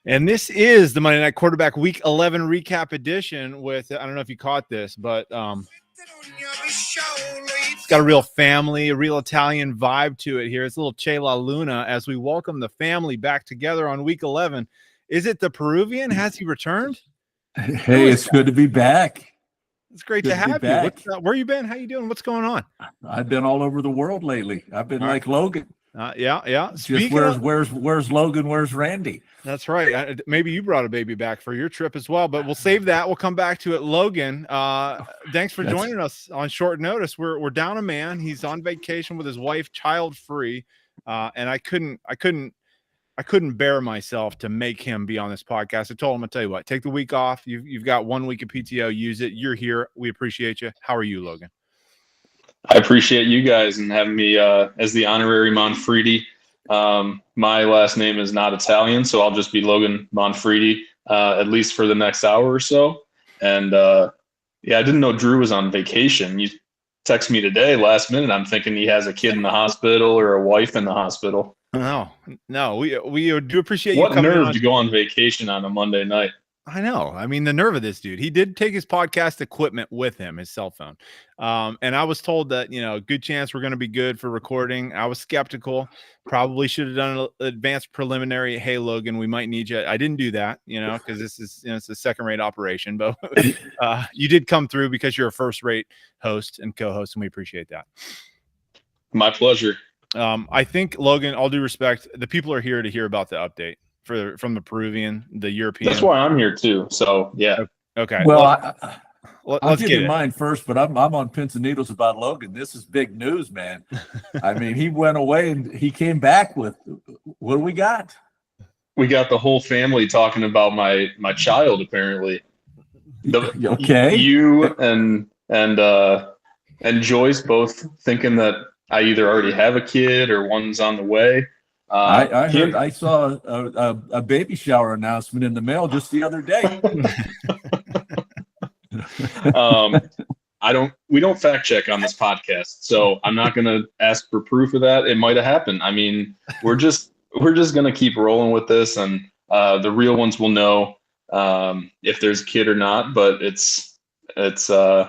And this is the Monday Night Quarterback Week 11 recap edition with, I don't know if you caught this, but it's got a real family, a real Italian vibe to it here. It's a little Che La Luna as we welcome the family back together on Week 11. Is it the Peruvian? Has he returned? Hey, it's good to be back. It's great to have you. Where you been? How you doing? What's going on? I've been all over the world lately. I've been like Logan. Yeah. Just where's Logan? Where's Randy? That's right. Maybe you brought a baby back for your trip as well, but we'll save that. We'll come back to it. Logan, thanks for joining us on short notice. We're down a man. He's on vacation with his wife, child free, and I couldn't bear myself to make him be on this podcast. I told him, I'll tell you what, take the week off. You've got 1 week of PTO. Use it. You're here. We appreciate you. How are you, Logan? I appreciate you guys and having me as the honorary Manfredi. My last name is not Italian, so I'll just be Logan Manfredi, at least for the next hour or so. And I didn't know Drew was on vacation. You text me today last minute. I'm thinking he has a kid in the hospital or a wife in the hospital. No, we do appreciate you. What nerve to go on vacation on a Monday night? I know. I mean, the nerve of this dude. He did take his podcast equipment with him, his cell phone. And I was told that, good chance we're going to be good for recording. I was skeptical. Probably should have done an advanced preliminary. Hey, Logan, we might need you. I didn't do that, because this is, it's a second-rate operation. But you did come through because you're a first-rate host and co-host, and we appreciate that. My pleasure. I think, Logan, all due respect, the people are here to hear about the update from the Peruvian, the European. That's why I'm here too. So yeah. Okay. Well, I'll let's give get you it. mine first, but I'm on pins and needles about Logan. This is big news, man. I mean, he went away and he came back with what do we got? We got the whole family talking about my child. Apparently, okay. You and Joyce both thinking that I either already have a kid or one's on the way. I heard. I saw a baby shower announcement in the mail just the other day. We don't fact check on this podcast, so I'm not going to ask for proof of that. It might have happened. I mean, we're just going to keep rolling with this, and the real ones will know if there's a kid or not. But it's to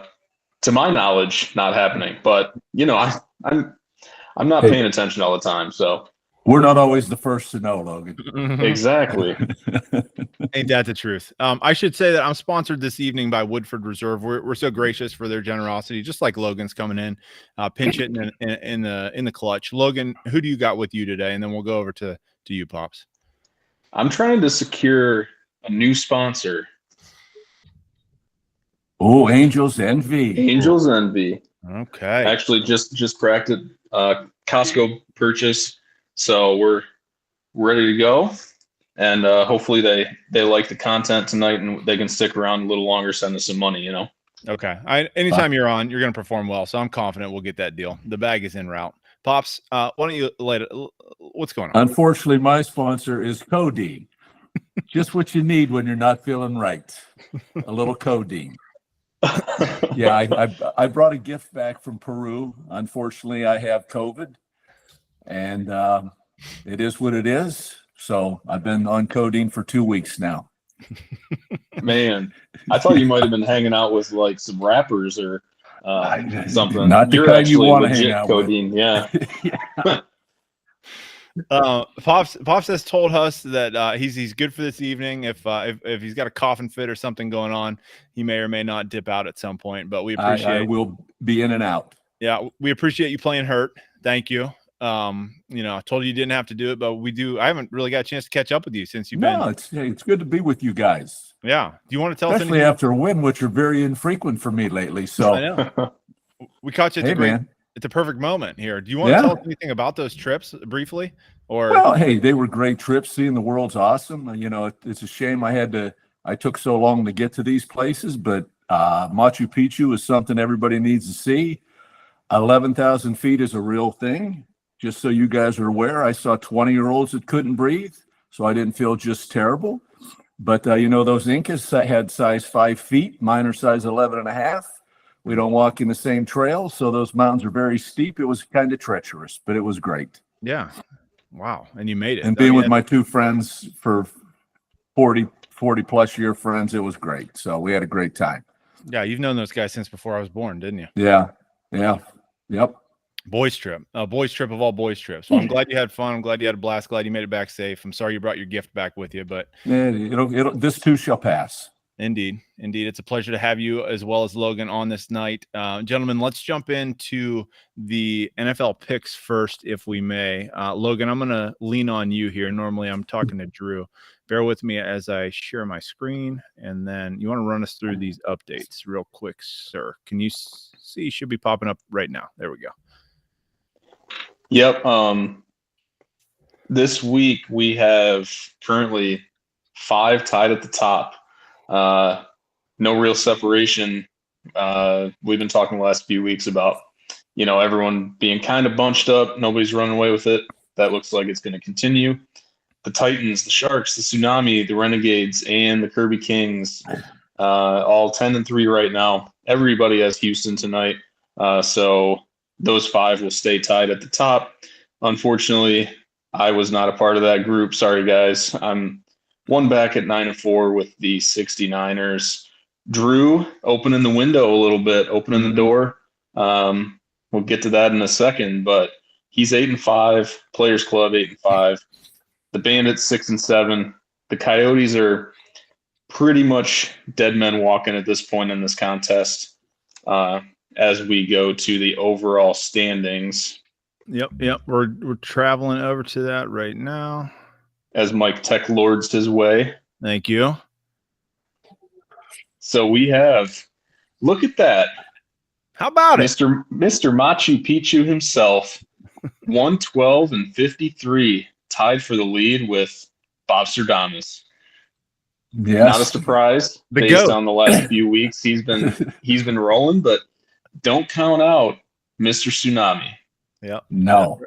my knowledge not happening. But I'm not paying attention all the time, so. We're not always the first to know, Logan. Exactly. Ain't that the truth? I should say that I'm sponsored this evening by Woodford Reserve. We're so gracious for their generosity, just like Logan's coming in, pinch hitting in the clutch. Logan, who do you got with you today? And then we'll go over to you, Pops. I'm trying to secure a new sponsor. Oh, Angels Envy. Angels Envy. Okay. Actually, just cracked it. Costco purchase. So we're ready to go, and hopefully they like the content tonight and they can stick around a little longer, send us some money, Okay. Anytime you're on, you're going to perform well, so I'm confident we'll get that deal. The bag is en route. Pops, why don't you what's going on? Unfortunately, my sponsor is codeine. Just what you need when you're not feeling right. A little codeine. Yeah, I brought a gift back from Peru. Unfortunately, I have COVID. And it is what it is. So I've been on codeine for 2 weeks now. Man, I thought you might have been hanging out with like some rappers or something. Not the kind you want to hang out codeine, with. Yeah. Yeah. Pops has told us that he's good for this evening. If he's got a coughing fit or something going on, he may or may not dip out at some point. But we appreciate. I will be in and out. Yeah, we appreciate you playing hurt. Thank you. I told you didn't have to do it, but we do. I haven't really got a chance to catch up with you since you've been. No, it's good to be with you guys. Yeah. Do you want to tell us especially anything? After a win, which are very infrequent for me lately? So I know. We caught you at the perfect moment here. Do you want to tell us anything about those trips briefly? Or well, hey, they were great trips. Seeing the world's awesome. It's a shame I took so long to get to these places, but Machu Picchu is something everybody needs to see. 11,000 feet is a real thing. Just so you guys are aware, I saw 20-year-olds that couldn't breathe, so I didn't feel just terrible. But, those Incas had size 5 feet. Mine are size 11.5. We don't walk in the same trail, so those mountains are very steep. It was kind of treacherous, but it was great. Yeah. Wow. And you made it. And being with my two friends for 40 plus year friends, it was great. So we had a great time. Yeah, you've known those guys since before I was born, didn't you? Yeah. Yep. Boys trip of all boys trips. Well, I'm glad you had fun. I'm glad you had a blast. Glad you made it back safe. I'm sorry you brought your gift back with you, but this too shall pass. Indeed. It's a pleasure to have you as well as Logan on this night. Gentlemen, let's jump into the NFL picks first, if we may. Logan, I'm going to lean on you here. Normally I'm talking to Drew. Bear with me as I share my screen, and then you want to run us through these updates real quick, sir. Can you see? Should be popping up right now. There we go. Yep. This week we have currently 5 tied at the top. No real separation. We've been talking the last few weeks about, everyone being kind of bunched up. Nobody's running away with it. That looks like it's going to continue. The Titans, the Sharks, the Tsunami, the Renegades, and the Kirby Kings, all 10-3 right now. Everybody has Houston tonight. So those 5 will stay tied at the top. Unfortunately, I was not a part of that group. Sorry, guys. I'm one back at 9-4 with the 69ers. Drew opening the window a little bit, opening the door. We'll get to that in a second, but he's 8-5. Players Club 8-5. The Bandits 6-7. The Coyotes are pretty much dead men walking at this point in this contest. As we go to the overall standings. Yep. We're traveling over to that right now. As Mike Tech lords his way. Thank you. So we have, look at that. How about Mr. Machu Picchu himself, 112-53, tied for the lead with Bob Stradamus. Yes. Not a surprise based on the last few weeks. He's been rolling, but don't count out Mr. Tsunami. Yeah. No.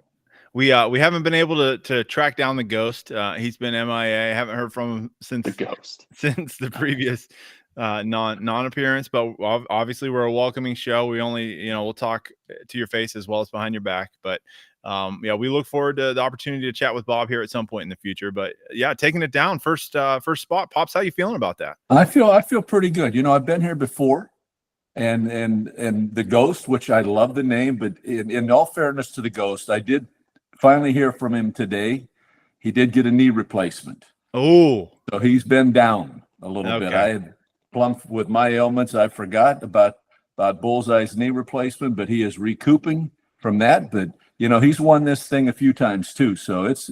We haven't been able to track down the ghost. He's been MIA. I haven't heard from him since the previous non-appearance, but obviously we're a welcoming show. We only, we'll talk to your face as well as behind your back, but we look forward to the opportunity to chat with Bob here at some point in the future. But yeah, taking it down first spot. Pops, how you feeling about that? I feel pretty good. I've been here before, and the Ghost, which I love the name, but in all fairness to the Ghost, I did finally hear from him today. He did get a knee replacement. Oh, so he's been down a little bit. I had plumped with my ailments. I forgot about Bullseye's knee replacement, but he is recouping from that. But he's won this thing a few times too, so it's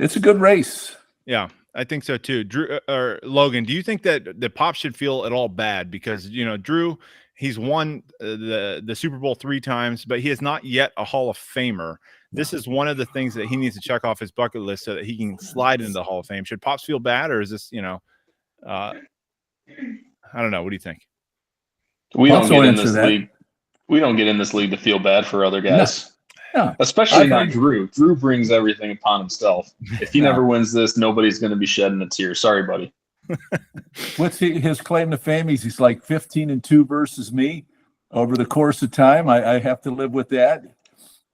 a good race. Yeah, I think so too. Drew or Logan, do you think that the Pop should feel at all bad because Drew, he's won the Super Bowl 3 times, but he is not yet a Hall of Famer. This is one of the things that he needs to check off his bucket list so that he can slide into the Hall of Fame. Should Pops feel bad, or is this I don't know. What do you think? We don't get in this league. We don't get in this league to feel bad for other guys. No. Especially not Drew. Drew brings everything upon himself. If he never wins this, nobody's going to be shedding a tear. Sorry, buddy. What's his claim to fame? He's like 15-2 versus me over the course of time. I have to live with that.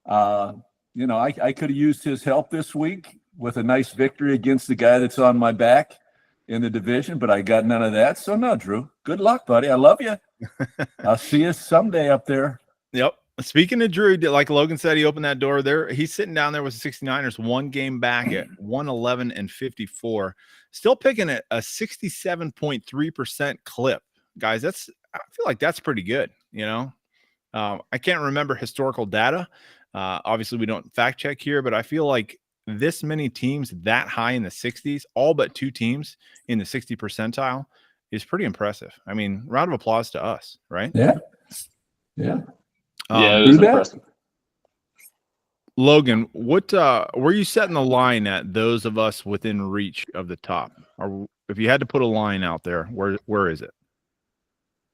I could have used his help this week with a nice victory against the guy that's on my back in the division, but I got none of that. So no, Drew, good luck, buddy. I love you. I'll see you someday up there. Yep. Speaking of Drew, like Logan said, he opened that door there. He's sitting down there with the 69ers, one game back at 111-54, still picking a 67.3% clip. Guys, I feel like that's pretty good. I can't remember historical data. Obviously we don't fact check here, but I feel like this many teams that high in the 60s, all but 2 teams in the 60 percentile is pretty impressive. I mean, round of applause to us, right? Yeah. It is impressive. Logan, what were you setting the line at those of us within reach of the top? Or if you had to put a line out there, where is it?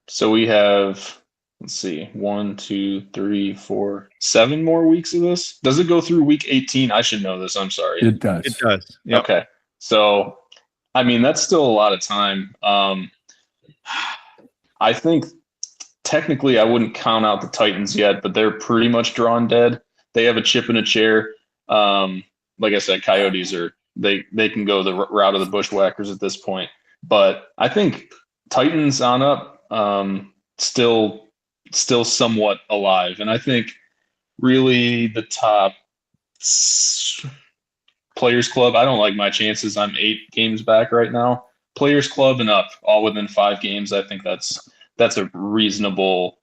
So we have, let's see, 1, 2, 3, 4, 7 more weeks of this. Does it go through week 18? I should know this. I'm sorry. It does. It does. Yep. Okay. So, I mean, that's still a lot of time. I think technically I wouldn't count out the Titans yet, but they're pretty much drawn dead. They have a chip in a chair. Like I said, Coyotes they can go the route of the Bushwhackers at this point. But I think Titans on up, still somewhat alive. And I think really the top Players Club, I don't like my chances. I'm 8 games back right now. Players Club and up, all within 5 games. I think that's a reasonable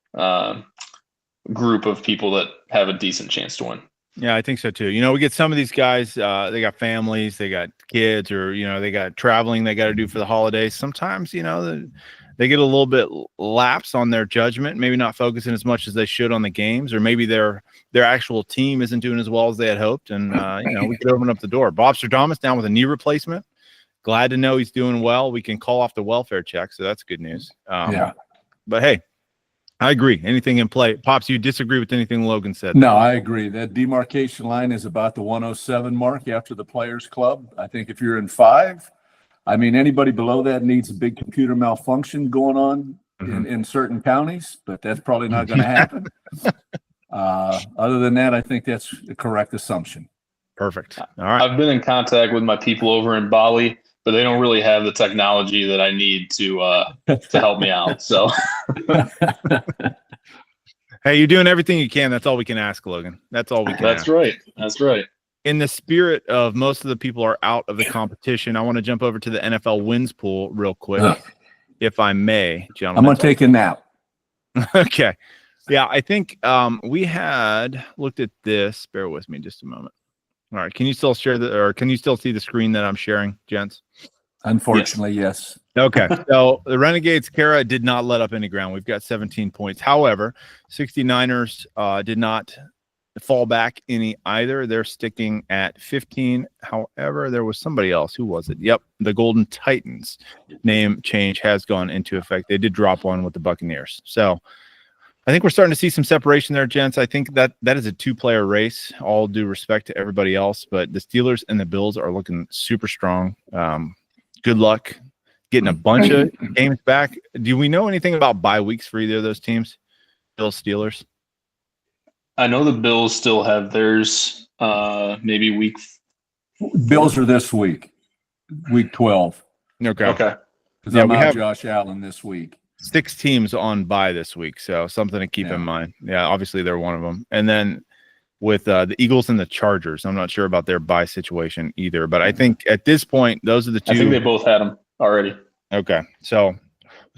group of people that have a decent chance to win. Yeah, I think so too. We get some of these guys, they got families, they got kids, or, they got traveling they got to do for the holidays. Sometimes, they get a little bit lapse on their judgment, maybe not focusing as much as they should on the games, or maybe their actual team isn't doing as well as they had hoped. And, we could open up the door. Bob Stradamus down with a knee replacement. Glad to know he's doing well. We can call off the welfare check, so that's good news. Yeah. But hey, I agree. Anything in play. Pops, you disagree with anything Logan said? No, I agree. That demarcation line is about the 107 mark after the Players Club. I think if you're in 5, anybody below that needs a big computer malfunction going on in certain counties, but that's probably not going to happen. Other than that, I think that's the correct assumption. Perfect. All right. I've been in contact with my people over in Bali, but they don't really have the technology that I need to help me out. So, hey, you're doing everything you can. That's all we can ask, Logan. That's all we can. That's ask. right. That's right. In the spirit of most of the people are out of the competition, I want to jump over to the NFL wins pool real quick, if I may, gentlemen. I'm going to take a nap. Okay. Yeah, I think we had looked at this. Bear with me just a moment. All right. Can you still share can you still see the screen that I'm sharing, gents? Unfortunately, yes. Okay. So the Renegades, Kara, did not let up any ground. We've got 17 points. However, 69ers did not fall back any either. They're sticking at 15. However, there was somebody else. Who was it? Yep. The Golden Titans name change has gone into effect. They did drop one with the Buccaneers. So I think we're starting to see some separation there, gents. I think that is a 2-player race, all due respect to everybody else. But the Steelers and the Bills are looking super strong. Good luck getting a bunch of games back. Do we know anything about bye weeks for either of those teams? Bills, Steelers? I know the Bills still have theirs, maybe week. Bills are this week 12. Okay. Because I'm out Josh Allen this week. 6 teams on bye this week, so something to keep in mind. Yeah, obviously they're one of them. And then with the Eagles and the Chargers, I'm not sure about their bye situation either, but I think at this point, those are the 2. I think they both had them already. Okay, so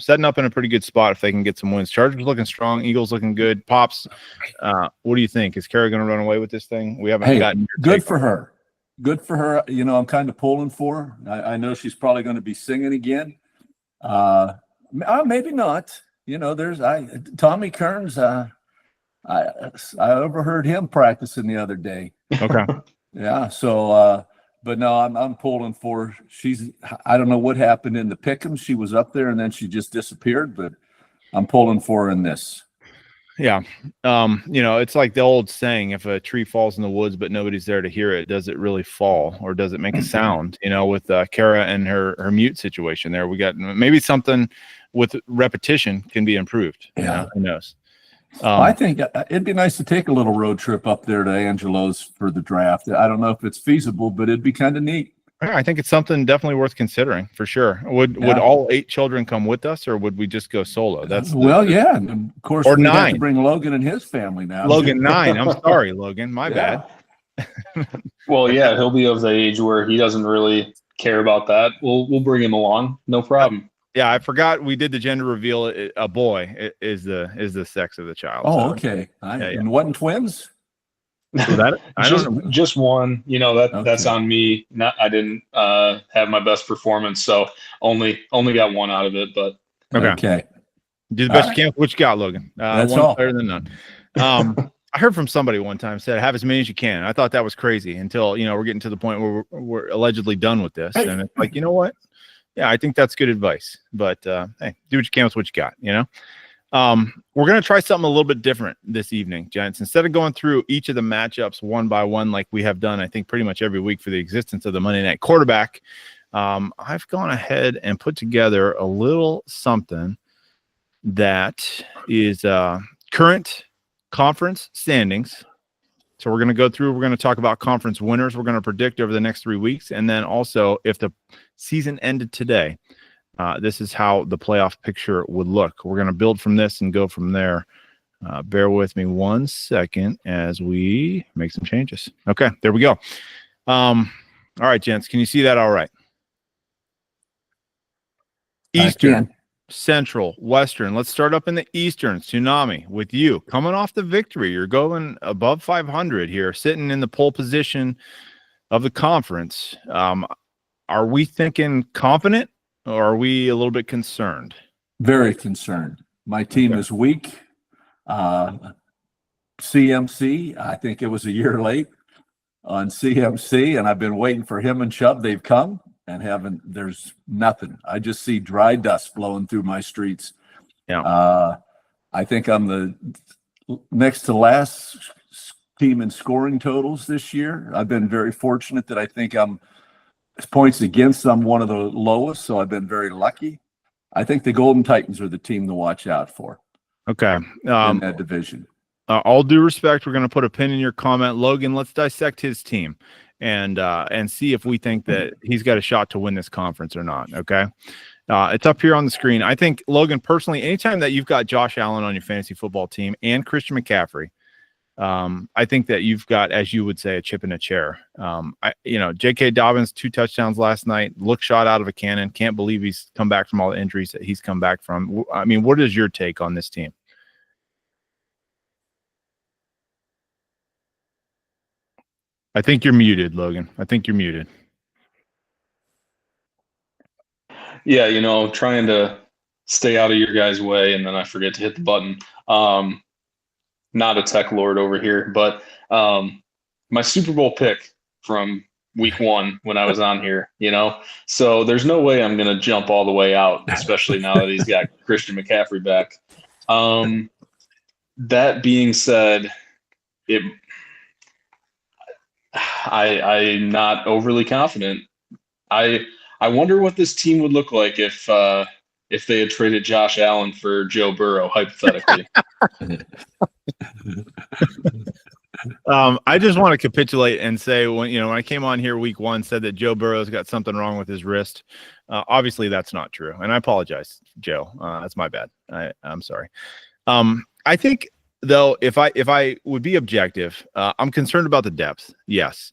setting up in a pretty good spot if they can get some wins. Chargers looking strong, Eagles looking good. Pops, what do you think? Is Kara going to run away with this thing? We haven't gotten good for her. Good for her. I'm kind of pulling for her. I know she's probably going to be singing again. Maybe not. There's Tommy Kearns. I overheard him practicing the other day. Okay. Yeah. So, but no, I'm pulling for. I don't know what happened in the pick'em. She was up there and then she just disappeared. But I'm pulling for her in this. Yeah. It's like the old saying: if a tree falls in the woods but nobody's there to hear it, does it really fall or does it make a sound? With Kara and her mute situation there, we got maybe something with repetition can be improved. Yeah. Who knows? I think it'd be nice to take a little road trip up there to Angelo's for the draft. I don't know if it's feasible, but it'd be kind of neat. I think it's something definitely worth considering for sure. Would all 8 children come with us, or would we just go solo? Yeah. And of course, or we 9. have to bring Logan and his family now. Logan 9. I'm sorry, Logan. My bad. Well, yeah, he'll be of the age where he doesn't really care about that. We'll bring him along, no problem. Yeah, I forgot we did the gender reveal. A boy is the sex of the child. Oh, so. Okay. And wasn't twins? Just one. Okay. That's on me. I didn't have my best performance, so only got one out of it. But okay. Do the best you can with what you got, Logan. That's one all. Better than none. I heard from somebody one time said have as many as you can. I thought that was crazy until we're getting to the point where we're allegedly done with this, and it's like, you know what? Yeah, I think that's good advice. But hey, do what you can with what you got. We're going to try something a little bit different this evening, gents. Instead of going through each of the matchups one by one like we have done, I think, pretty much every week for the existence of the Monday Night Quarterback, I've gone ahead and put together a little something that is current conference standings. So we're going to go through, we're going to talk about conference winners. We're going to predict over the next 3 weeks. And then also, if the season ended today, this is how the playoff picture would look. We're going to build from this and go from there. Bear with me 1 second as we make some changes. Okay, there we go. All right, gents, can you see that all right? Eastern, Central, Western. Let's start up in the Eastern. Tsunami, with you. Coming off the victory, you're going above 500 here, sitting in the pole position of the conference. Are we thinking confident, or are we a little bit concerned? Very concerned. My team is weak. CMC, I think it was a year late on CMC, and I've been waiting for him and Chubb. They've come and there's nothing. I just see dry dust blowing through my streets. Yeah. I think I'm the next to last team in scoring totals this year. I've been very fortunate that I think I'm points against. I'm one of the lowest, so I've been very lucky. I think the Golden Titans are the team to watch out for. Okay. In that division. All due respect, we're going to put a pin in your comment. Logan, let's dissect his team and see if we think that he's got a shot to win this conference or not. Okay. It's up here on the screen. I think, Logan, personally, anytime that you've got Josh Allen on your fantasy football team and Christian McCaffrey, I think that you've got, as you would say, a chip in a chair. J.K. Dobbins, 2 touchdowns last night, look shot out of a cannon. Can't believe he's come back from all the injuries that he's come back from. I mean, what is your take on this team? I think you're muted, Logan. I think you're muted. Yeah, trying to stay out of your guys' way, and then I forget to hit the button. Not a tech lord over here, but my Super Bowl pick from week 1 when I was on here, so there's no way I'm going to jump all the way out, especially now that he's got Christian McCaffrey back. That being said, I'm not overly confident. I wonder what this team would look like if they had traded Josh Allen for Joe Burrow, hypothetically. I just want to capitulate and say when I came on here week 1, said that Joe Burrow's got something wrong with his wrist. Obviously that's not true, and I apologize, Joe. That's my bad. I'm sorry. I think, though, if I would be objective, I'm concerned about the depth. Yes.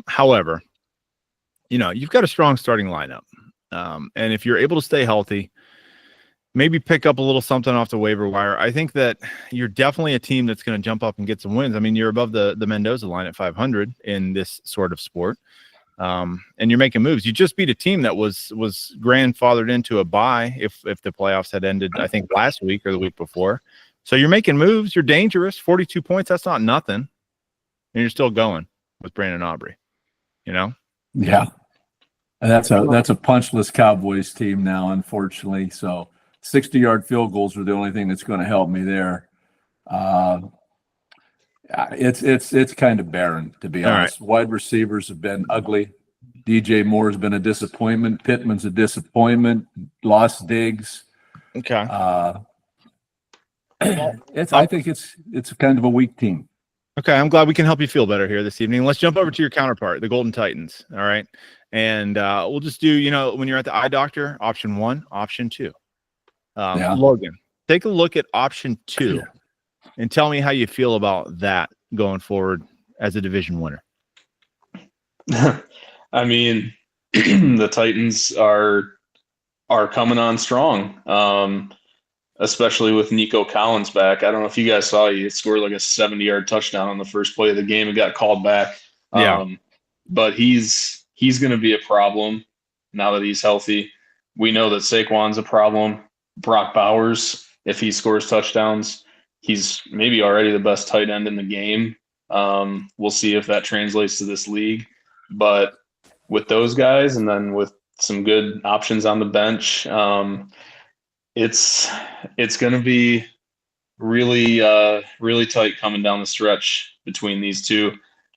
However, you've got a strong starting lineup. And if you're able to stay healthy, maybe pick up a little something off the waiver wire, I think that you're definitely a team that's going to jump up and get some wins. I mean, you're above the Mendoza line at 500 in this sort of sport. And you're making moves. You just beat a team that was grandfathered into a bye if the playoffs had ended, I think, last week or the week before. So you're making moves. You're dangerous. 42 points, that's not nothing. And you're still going with Brandon Aubrey, Yeah. And that's a punchless Cowboys team now, unfortunately. So 60-yard field goals are the only thing that's going to help me there. It's kind of barren, to be honest. Right. Wide receivers have been ugly. DJ Moore has been a disappointment. Pittman's a disappointment. Lost Diggs. Okay. I think it's kind of a weak team. Okay, I'm glad we can help you feel better here this evening. Let's jump over to your counterpart, the Golden Titans. All right, and we'll just do when you're at the eye doctor, option 1, option 2. Logan, take a look at option 2, and tell me how you feel about that going forward as a division winner. I mean, the Titans are coming on strong. Especially with Nico Collins back. I don't know if you guys saw, he scored like a 70-yard touchdown on the first play of the game and got called back. But he's going to be a problem now that he's healthy. We know that Saquon's a problem. Brock Bowers, if he scores touchdowns, he's maybe already the best tight end in the game. We'll see if that translates to this league. But with those guys, and then with some good options on the bench, it's going to be really tight coming down the stretch between these two.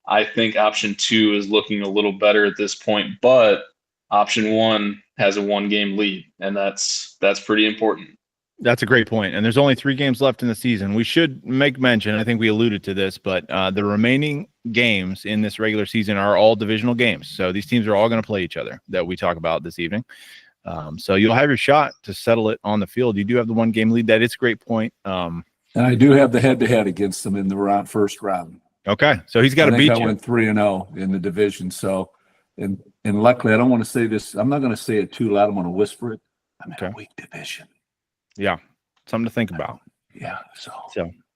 I think option 2 is looking a little better at this point, but option 1 has a 1-game lead, and that's pretty important. That's a great point. And there's only 3 games left in the season. We should make mention, I think we alluded to this, but the remaining games in this regular season are all divisional games. So these teams are all going to play each other that we talk about this evening. So you'll have your shot to settle it on the field. You do have the 1-game lead. That is a great point. And I do have the head-to-head against them in the first round. Okay. So he's got to beat I you. went 3-0 in the division. So, and luckily, I don't want to say this. I'm not going to say it too loud. I'm going to whisper it. I'm in a weak division. Yeah, something to think about. Yeah,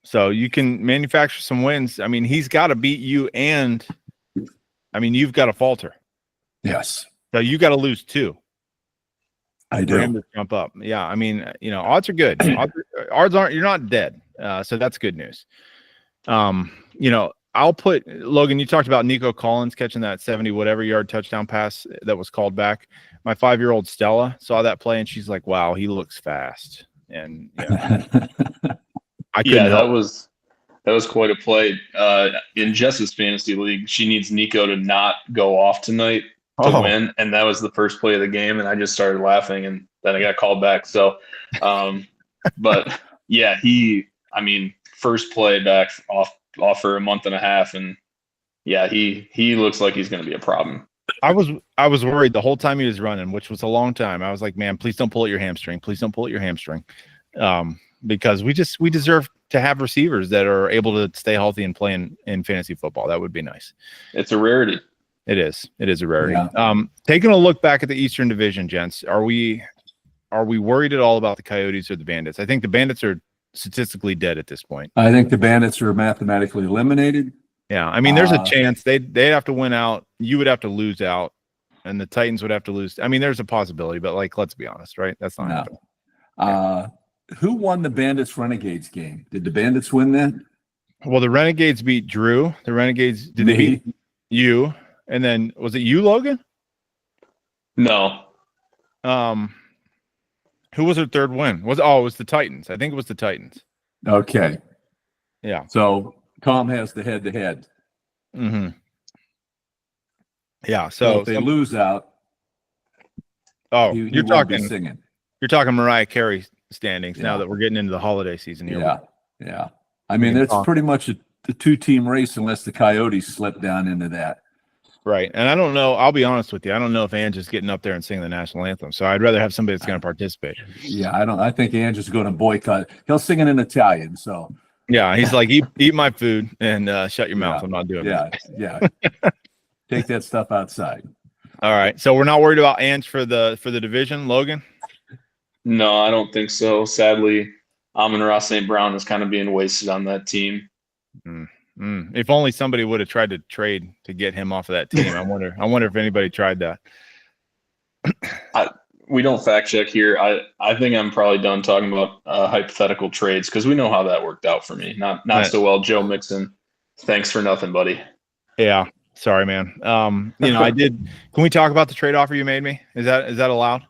so you can manufacture some wins. I mean, he's got to beat you, and I mean, you've got to falter. Yes. So you got to lose 2. I For him do. to jump up. Yeah, I mean, odds are good. Odds aren't. You're not dead. So that's good news. I'll put Logan. You talked about Nico Collins catching that 70 whatever yard touchdown pass that was called back. My 5-year-old Stella saw that play and she's like, "Wow, he looks fast." And I couldn't help. that was quite a play. In Jess's fantasy league, she needs Nico to not go off tonight to win, and that was the first play of the game. And I just started laughing, and then I got called back. So, but yeah, first play back off for a month and a half, and yeah, he looks like he's going to be a problem. I was worried the whole time he was running, which was a long time. I was like, man, please don't pull at your hamstring. Please don't pull at your hamstring. Because we deserve to have receivers that are able to stay healthy and play in fantasy football. That would be nice. It's a rarity. It is a rarity. Yeah. Taking a look back at the Eastern Division, gents, are we worried at all about the Coyotes or the Bandits? I think the Bandits are statistically dead at this point. I think the Bandits are mathematically eliminated. Yeah, I mean, there's a chance they'd have to win out. You would have to lose out, and the Titans would have to lose. I mean, there's a possibility, but let's be honest, right? That's not happening. Who won the Bandits Renegades game? Did the Bandits win that? Well, the Renegades beat Drew. The Renegades did they beat you? And then was it you, Logan? No. Who was their third win? It was the Titans. I think it was the Titans. Okay. Yeah. So Tom has the head-to-head. Mm-hmm. Yeah. So if they lose out, you're talking singing. You're talking Mariah Carey standings now Yeah. that we're getting into the holiday season here. Yeah. I mean, it's pretty much a 2-team race unless the Coyotes slip down into that. Right. And I don't know. I'll be honest with you. I don't know if Ange is getting up there and singing the national anthem. So I'd rather have somebody that's going to participate. Yeah, I think Ange is going to boycott. He'll sing it in Italian. So yeah, he's like, eat my food and shut your mouth. I'm not doing that. Yeah. Take that stuff outside. All right. So we're not worried about Ange for the division, Logan? No, I don't think so. Sadly, Amon-Ra St. Brown is kind of being wasted on that team. If only somebody would have tried to trade to get him off of that team. I wonder if anybody tried that. We don't fact check here. I think I'm probably done talking about hypothetical trades because we know how that worked out for me. Not so well, Joe Mixon. Thanks for nothing, buddy. Yeah. Sorry, man. I did. Can we talk about the trade offer you made me? Is that allowed?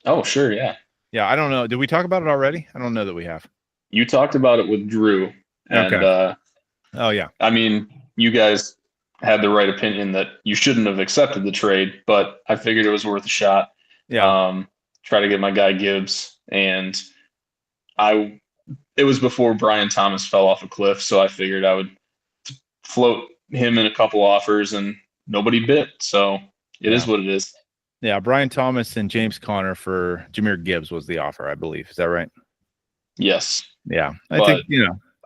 Oh, sure. Yeah. Yeah. I don't know. Did we talk about it already? I don't know that we have. You talked about it with Drew. And, okay. Oh, yeah. I mean, you guys had the right opinion that you shouldn't have accepted the trade, but I figured it was worth a shot. Yeah. Try to get my guy Gibbs. And it was before Brian Thomas fell off a cliff. So I figured I would float him in a couple offers and nobody bit. So it is what it is. Yeah. Brian Thomas and James Conner for Jahmyr Gibbs was the offer, I believe. Is that right? Yes. Yeah. I think,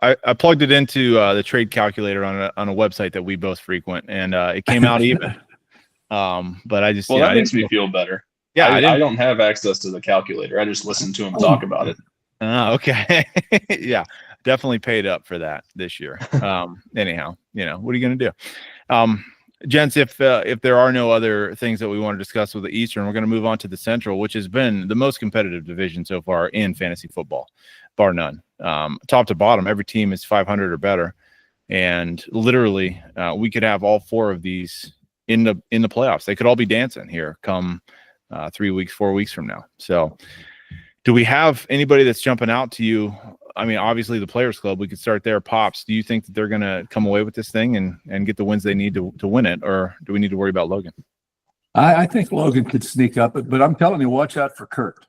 I plugged it into the trade calculator on a website that we both frequent, and it came out even. But I just that makes me feel better. Yeah, I don't have access to the calculator. I just listen to him talk about it. Okay. Yeah, definitely paid up for that this year. Anyhow, what are you going to do? Gents, if there are no other things that we want to discuss with the Eastern, we're going to move on to the Central, which has been the most competitive division so far in fantasy football, bar none. Top to bottom, every team is 500 or better, and literally, we could have all 4 of these in the playoffs. They could all be dancing here come 4 weeks from now. So, do we have anybody that's jumping out to you? I mean, obviously the Players Club, we could start there. Pops, do you think that they're going to come away with this thing and get the wins they need to win it, or do we need to worry about Logan? I think Logan could sneak up, but I'm telling you, watch out for Kurt.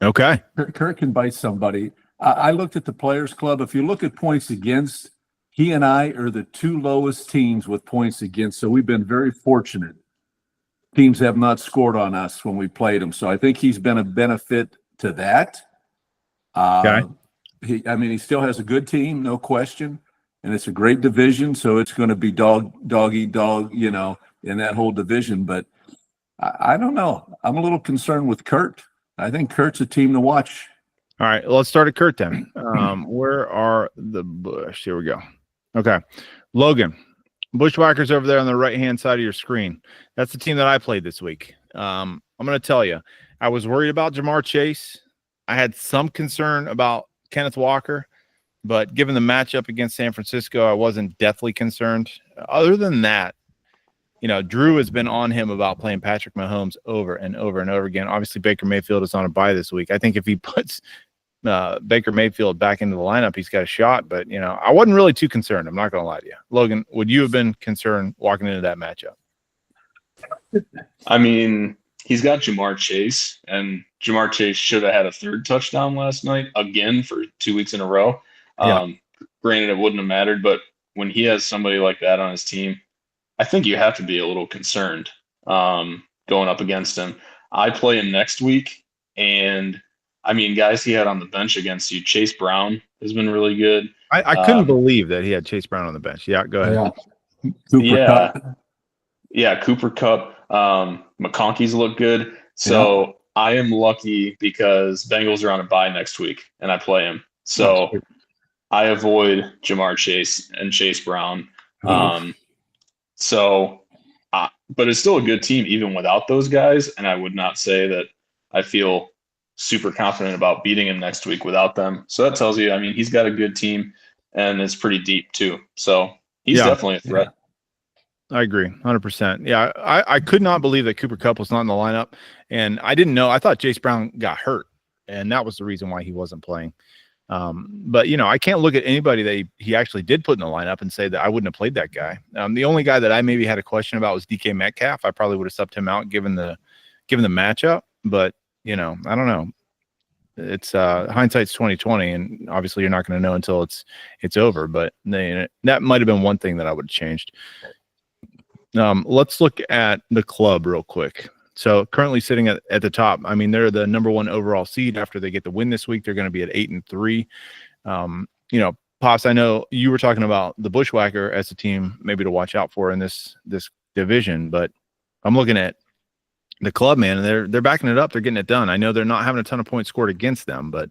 Okay. Kurt can bite somebody. I looked at the Players Club. If you look at points against, he and I are the two lowest teams with points against. So we've been very fortunate. Teams have not scored on us when we played them. So I think he's been a benefit to that. Okay. He still has a good team, no question. And it's a great division. So it's going to be dog eat dog, in that whole division. But I don't know. I'm a little concerned with Kurt. I think Kurt's a team to watch. All right, let's start at Kurt then. Where are the Bush? Here we go. Okay, Logan, Bushwhackers over there on the right-hand side of your screen. That's the team that I played this week. I'm going to tell you, I was worried about Jamar Chase. I had some concern about Kenneth Walker, but given the matchup against San Francisco, I wasn't deathly concerned. Other than that, Drew has been on him about playing Patrick Mahomes over and over and over again. Obviously, Baker Mayfield is on a bye this week. I think if he puts Baker Mayfield back into the lineup, he's got a shot. But, I wasn't really too concerned. I'm not going to lie to you. Logan, would you have been concerned walking into that matchup? I mean, he's got Jamar Chase, and Jamar Chase should have had a third touchdown last night again for 2 weeks in a row. Granted, it wouldn't have mattered, but when he has somebody like that on his team, I think you have to be a little concerned going up against him. I play him next week, and guys he had on the bench against you. Chase Brown has been really good. I couldn't believe that he had Chase Brown on the bench. Yeah, go ahead. Cooper Kupp. McConkey's look good. So I am lucky because Bengals are on a bye next week, and I play him. So I avoid Jamar Chase and Chase Brown. But it's still a good team even without those guys, and I would not say that I feel super confident about beating him next week without them. So that tells you, he's got a good team, and it's pretty deep too. So he's definitely a threat. I agree, 100%. Yeah, I could not believe that Cooper Kupp was not in the lineup, and I didn't know. I thought Chase Brown got hurt, and that was the reason why he wasn't playing. But I can't look at anybody that he actually did put in the lineup and say that I wouldn't have played that guy. The only guy that I maybe had a question about was DK Metcalf. I probably would have subbed him out given the matchup, but I don't know. It's hindsight's 2020, and obviously you're not going to know until it's over. But that might have been one thing that I would have changed. Let's look at the club real quick. So currently sitting at the top, they're the number one overall seed. After they get the win this week, they're going to be at 8-3. Pops, I know you were talking about the Bushwhacker as a team maybe to watch out for in this division, but I'm looking at the club, man, and they're backing it up. They're getting it done. I know they're not having a ton of points scored against them, but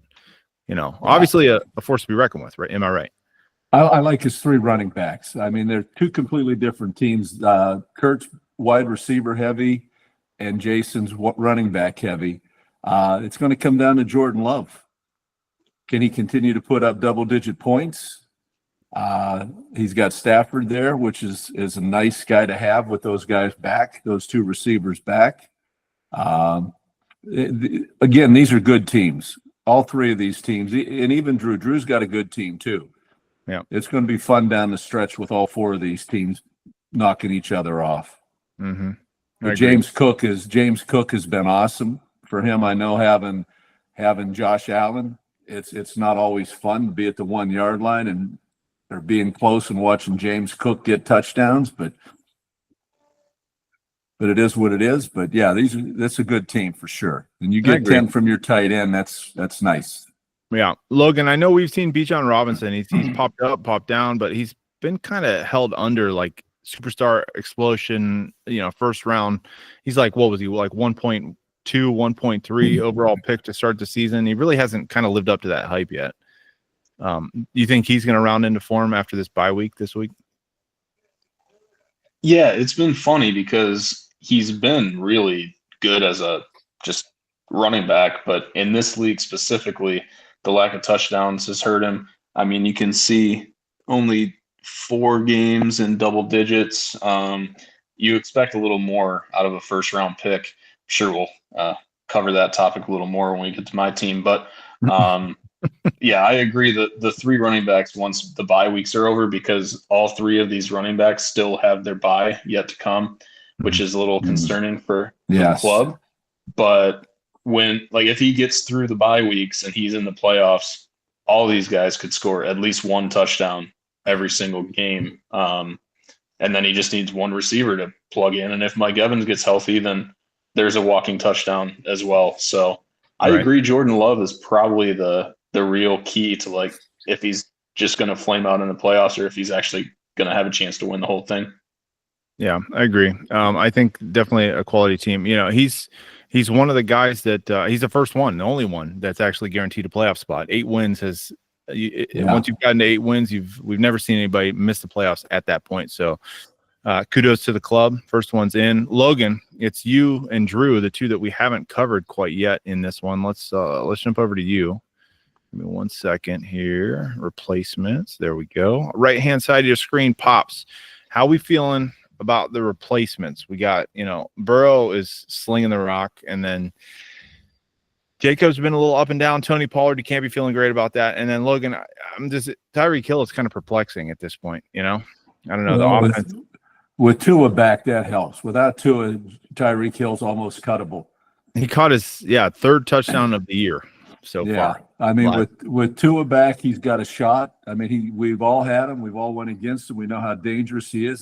obviously a force to be reckoned with, right? Am I right? I like his three running backs. They're two completely different teams. Kurt's wide receiver heavy, and Jason's running back heavy. It's going to come down to Jordan Love. Can he continue to put up double-digit points? He's got Stafford there, which is a nice guy to have with those guys back, those two receivers back. Again, these are good teams. All three of these teams, and even Drew. Drew's got a good team too. Yeah, it's going to be fun down the stretch with all four of these teams knocking each other off. Mm-hmm. James Cook has been awesome for him. I know having Josh Allen, it's not always fun to be at the 1 yard line and or being close and watching James Cook get touchdowns, but it is what it is. But yeah, that's a good team for sure. And you get 10 from your tight end, that's nice. Yeah, Logan, I know we've seen Bijan Robinson. He's popped up, popped down, but he's been kind of held under like superstar explosion, first round. He's like, what was he, like 1.2, 1.3 overall pick to start the season? He really hasn't kind of lived up to that hype yet. You think he's going to round into form after this bye week this week? Yeah, it's been funny because he's been really good as a just running back, but in this league specifically, the lack of touchdowns has hurt him. You can see only 4 games in double digits. You expect a little more out of a first round pick. Sure, we'll cover that topic a little more when we get to my team. But yeah, I agree that the 3 running backs once the bye weeks are over, because all 3 of these running backs still have their bye yet to come, which is a little concerning for the club. But if he gets through the bye weeks and he's in the playoffs, all these guys could score at least one touchdown every single game. And then he just needs one receiver to plug in. And if Mike Evans gets healthy, then there's a walking touchdown as well. So I agree. Jordan Love is probably the real key to, like, if he's just going to flame out in the playoffs or if he's actually going to have a chance to win the whole thing. Yeah, I agree. I think definitely a quality team. You know, he's one of the guys that he's the first one, the only one that's actually guaranteed a playoff spot. 8 wins has once you've gotten to 8 wins, we've never seen anybody miss the playoffs at that point. So kudos to the club. First one's in. Logan, it's you and Drew, the two that we haven't covered quite yet in this one. Let's jump over to you. Give me 1 second here. Replacements. There we go. Right hand side of your screen pops. How we feeling about the replacements? We got, Burrow is slinging the rock, and then Jacob's been a little up and down. Tony Pollard, you can't be feeling great about that. And then Logan, Tyreek Hill is kind of perplexing at this point. I don't know. Well, the offense with Tua back, that helps. Without Tua, Tyreek Hill's almost cuttable. He caught his third touchdown of the year so far. I mean, with Tua back, he's got a shot. I mean, we've all had him. We've all went against him. We know how dangerous he is.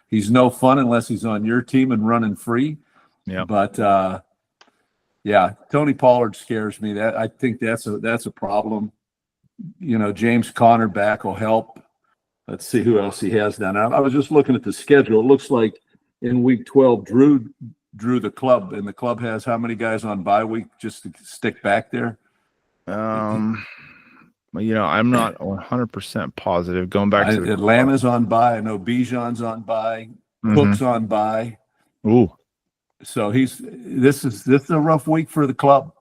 He's no fun unless he's on your team and running free. Yeah. But Tony Pollard scares me. That I think that's a problem. James Conner back will help. Let's see who else he has down. I was just looking at the schedule. It looks like in week 12, Drew the club, and the club has how many guys on bye week just to stick back there? I'm not 100% positive. Going back to Atlanta's on bye. I know Bijan's on bye. Cook's on bye. Ooh. So this is a rough week for the club.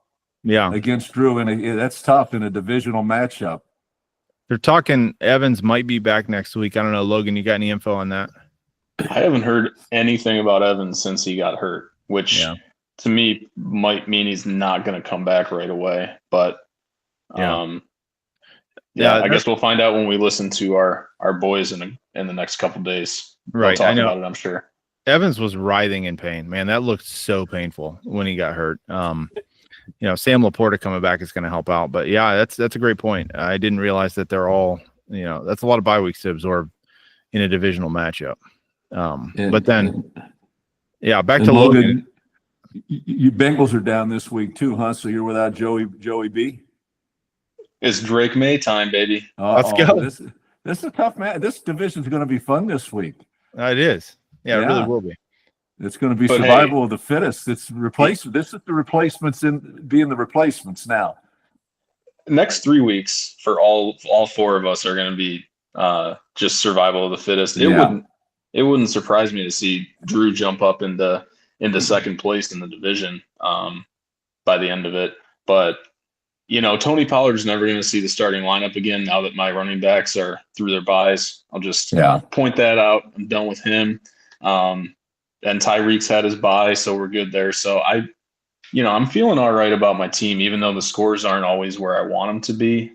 Yeah. Against Drew, and that's tough in a divisional matchup. They're talking Evans might be back next week. I don't know, Logan, you got any info on that? I haven't heard anything about Evans since he got hurt, which to me might mean he's not going to come back right away. But I guess we'll find out when we listen to our boys in the next couple of days. Right, talk about it, I'm sure. Evans was writhing in pain, man. That looked so painful when he got hurt. Sam Laporta coming back is going to help out. But that's a great point. I didn't realize that they're all, that's a lot of bye weeks to absorb in a divisional matchup. Back to Logan. You Bengals are down this week too, huh? So you're without Joey B. It's Drake May time, baby. Let's go. This is a tough match. This division is going to be fun this week. It is. Yeah, it really will be. It's going to be survival of the fittest. It's replacement. This is the replacements being the replacements now. Next 3 weeks for all 4 of us are going to be just survival of the fittest. It wouldn't surprise me to see Drew jump up into second place in the division by the end of it. But Tony Pollard's never going to see the starting lineup again now that my running backs are through their buys. I'll just point that out. I'm done with him. And Tyreek's had his bye, so we're good there. So I'm feeling all right about my team, even though the scores aren't always where I want them to be.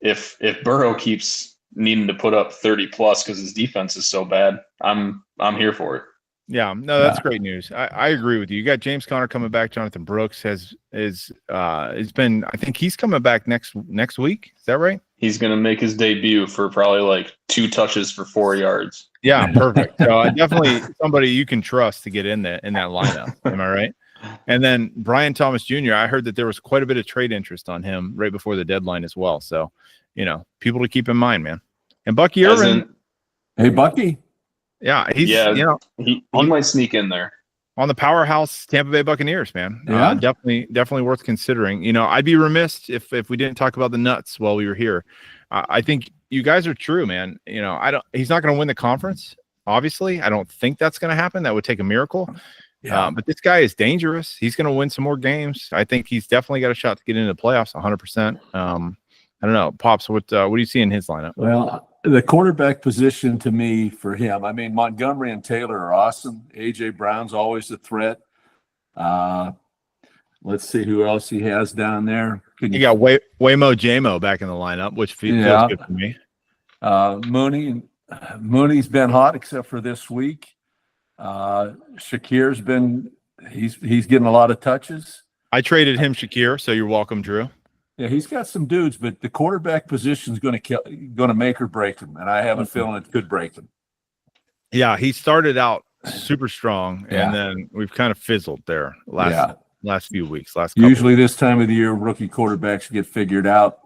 If Burrow keeps needing to put up 30 plus because his defense is so bad, I'm here for it. Yeah, no, that's great news. I agree with you. You got James Conner coming back. Jonathan Brooks has been. I think he's coming back next week. Is that right? He's going to make his debut for probably like 2 touches for 4 yards. Yeah, perfect. So definitely somebody you can trust to get in that lineup. Am I right? And then Brian Thomas Jr. I heard that there was quite a bit of trade interest on him right before the deadline as well. So people to keep in mind, man. And Bucky Irvin. Hey, Bucky. Yeah, he might sneak in there on the powerhouse Tampa Bay Buccaneers, man. Yeah. Definitely worth considering. I'd be remiss if we didn't talk about the nuts while we were here. I think you guys are true, man. He's not going to win the conference. Obviously, I don't think that's going to happen. That would take a miracle. Yeah. But this guy is dangerous. He's going to win some more games. I think he's definitely got a shot to get into the playoffs 100%. I don't know. Pops, what do you see in his lineup? Well, the quarterback position to me for him, I mean, Montgomery and Taylor are awesome. A.J. Brown's always a threat. Let's see who else he has down there. You got Waymo Jamo back in the lineup, which feels good for me. Mooney's been hot except for this week. Shakir's been he's getting a lot of touches. I traded him Shakir, so you're welcome, Drew. Yeah, he's got some dudes, but the quarterback position is going to make or break him, and I have a feeling it could break him. Yeah, he started out super strong, Yeah. and then we've kind of fizzled there last few weeks. Usually this time of the year, rookie quarterbacks get figured out,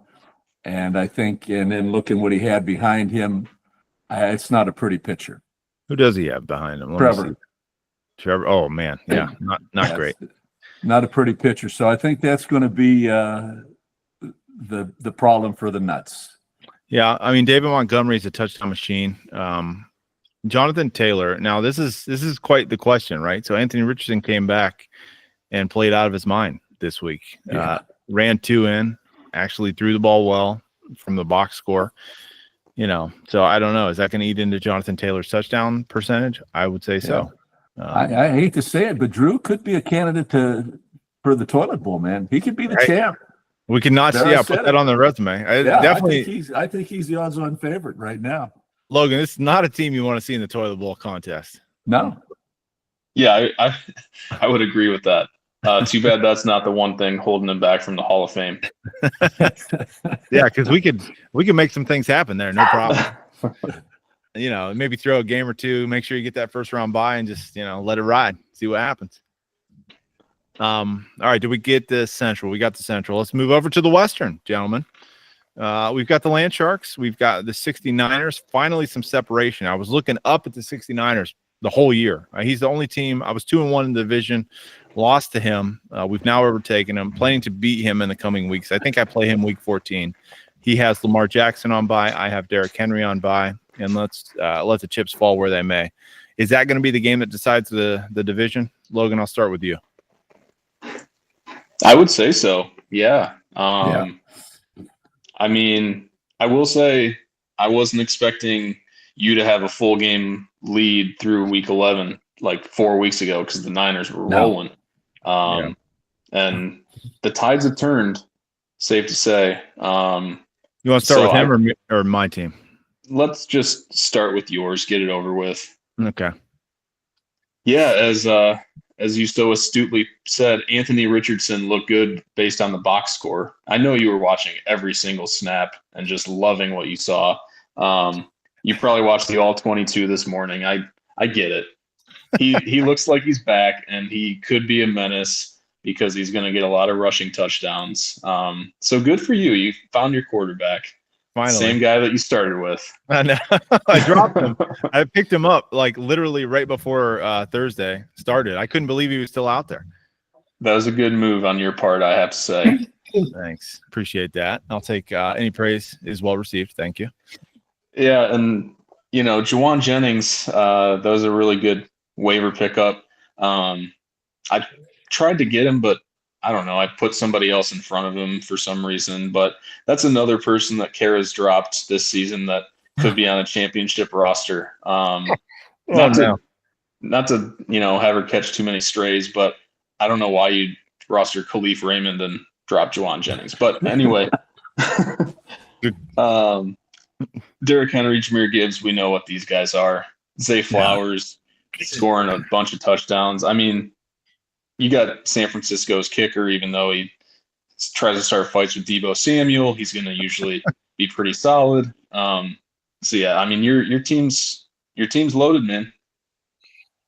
and I think, and then looking what he had behind him, it's not a pretty picture. Who does he have behind him? Let me see. Trevor. Trevor. Oh man, yeah, not great. Not a pretty picture. So I think that's going to be the problem for the Nuts. Yeah, I mean David Montgomery's a touchdown machine. Jonathan Taylor. Now this is quite the question, right? So Anthony Richardson came back and played out of his mind this week. Yeah. Ran 2 in, actually threw the ball well from the box score. So I don't know. Is that going to eat into Jonathan Taylor's touchdown percentage? I would say so. I hate to say it, but Drew could be a candidate for the toilet bowl, man. He could be the champ. We cannot put that on the resume. Definitely. I think he's the odds-on favorite right now. Logan, this is not a team you want to see in the toilet bowl contest. No. Yeah, I would agree with that. Too bad that's not the one thing holding him back from the Hall of Fame. Yeah, because we could make some things happen there, no problem. Maybe throw a game or two, make sure you get that first round bye, and just let it ride, see what happens. All right, did we get the Central? We got the Central. Let's move over to the Western, gentlemen. We've got the Land Sharks. We've got the 69ers. Finally, some separation. I was looking up at the 69ers the whole year. He's the only team. I was 2-1 in the division, lost to him. We've now overtaken him, planning to beat him in the coming weeks. I think I play him week 14. He has Lamar Jackson on bye. I have Derrick Henry on bye. And let's let the chips fall where they may. Is that going to be the game that decides the division? Logan, I'll start with you. I would say so. Yeah. I mean, I will say I wasn't expecting you to have a full game lead through week 11, like 4 weeks ago, because the Niners were rolling. And the tides have turned, safe to say. You want to start with him or my team? Let's just start with yours. Get it over with. Okay. Yeah, as you so astutely said, Anthony Richardson looked good based on the box score. I know you were watching every single snap and just loving what you saw. You probably watched the all 22 this morning. I get it. He looks like he's back, and he could be a menace because he's going to get a lot of rushing touchdowns. So good for you. You found your quarterback. Finally. Same guy that you started with. I know. I dropped him. I picked him up like literally right before Thursday started. I couldn't believe he was still out there. That was a good move on your part, I have to say. Thanks. Appreciate that. I'll take any praise is well received. Thank you. Yeah, and Juwan Jennings, that was a really good waiver pickup. I tried to get him, but I don't know. I put somebody else in front of him for some reason, but that's another person that Kara's dropped this season that could be on a championship roster. Not to have her catch too many strays, but I don't know why you roster Khalif Raymond and drop Juwan Jennings. But anyway, Derrick Henry, Jahmyr Gibbs, we know what these guys are. Zay Flowers scoring a bunch of touchdowns. I mean, you got San Francisco's kicker, even though he tries to start fights with Deebo Samuel, he's going to usually be pretty solid. So yeah, I mean, your team's loaded, man.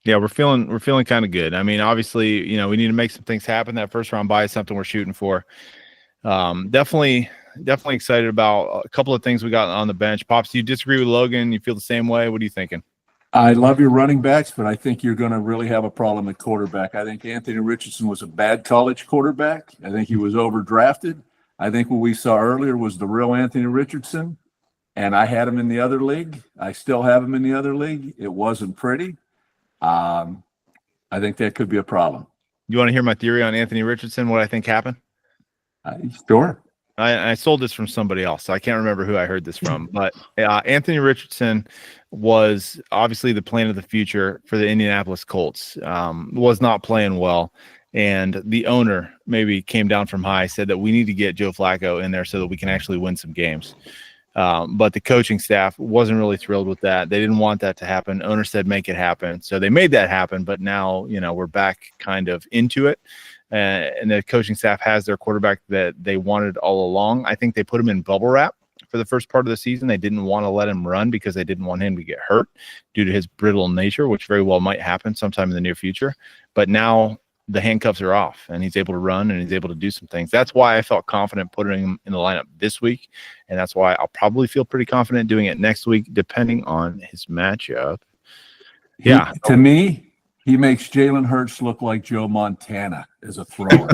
Yeah, we're feeling kind of good. I mean, obviously, we need to make some things happen. That first round bye is something we're shooting for. Definitely excited about a couple of things we got on the bench. Pops, do you disagree with Logan? You feel the same way? What are you thinking? I love your running backs, but I think you're going to really have a problem at quarterback. I think Anthony Richardson was a bad college quarterback. I think he was overdrafted. I think what we saw earlier was the real Anthony Richardson, and I had him in the other league. I still have him in the other league. It wasn't pretty. I think that could be a problem. You want to hear my theory on Anthony Richardson, what I think happened? Sure. I sold this from somebody else, so I can't remember who I heard this from. But Anthony Richardson was obviously the plan of the future for the Indianapolis Colts. Was not playing well, and the owner maybe came down from high, said that we need to get Joe Flacco in there so that we can actually win some games. But the coaching staff wasn't really thrilled with that. They didn't want that to happen. Owner said make it happen, so they made that happen. But now we're back kind of into it. and the coaching staff has their quarterback that they wanted all along. I think they put him in bubble wrap for the first part of the season. They didn't want to let him run because they didn't want him to get hurt due to his brittle nature, which very well might happen sometime in the near future. But now the handcuffs are off and he's able to run and he's able to do some things. That's why I felt confident putting him in the lineup this week. And that's why I'll probably feel pretty confident doing it next week, depending on his matchup. Yeah. To me, he makes Jalen Hurts look like Joe Montana as a thrower.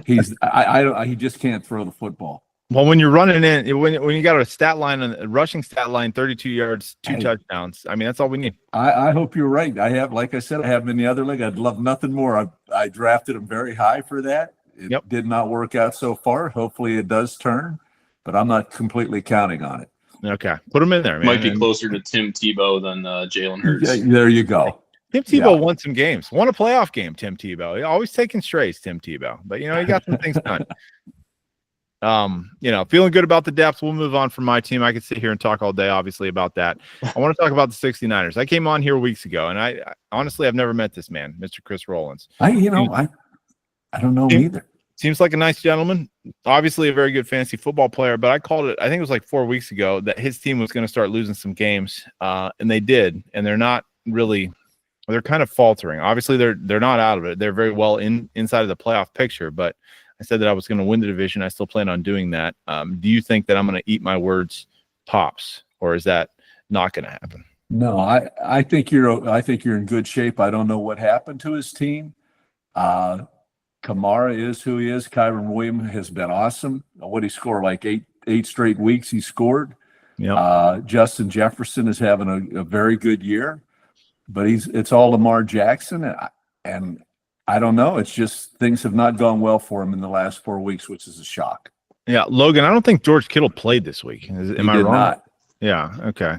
He just can't throw the football. Well, when you're running in, when you got a stat line, a rushing stat line, 32 yards, 2 touchdowns. I mean, that's all we need. I hope you're right. Like I said, I have him in the other league. I'd love nothing more. I drafted him very high for that. It did not work out so far. Hopefully it does turn, but I'm not completely counting on it. Okay. Put him in there, man. Might be closer to Tim Tebow than Jalen Hurts. There you go. Tim Tebow won some games. Won a playoff game, Tim Tebow. He always taking strays, Tim Tebow. But, he got some things done. Feeling good about the depth. We'll move on from my team. I could sit here and talk all day, obviously, about that. I want to talk about the 69ers. I came on here weeks ago, and I honestly, I've never met this man, Mr. Chris Rollins. I don't know him either. Seems like a nice gentleman. Obviously, a very good fantasy football player. But I called it, I think it was like 4 weeks ago, that his team was going to start losing some games, and they did. And they're not really. They're kind of faltering. Obviously, they're not out of it. They're very well inside of the playoff picture, but I said that I was going to win the division. I still plan on doing that. Do you think that I'm going to eat my words pops, or is that not going to happen? No, I think you're in good shape. I don't know what happened to his team. Kamara is who he is. Kyron Williams has been awesome. What he scored, like eight straight weeks he scored. Yeah. Justin Jefferson is having a very good year, but it's all Lamar Jackson, and I don't know. It's just things have not gone well for him in the last 4 weeks, which is a shock. Yeah, Logan, I don't think George Kittle played this week. Am I wrong? Not. Yeah. Okay.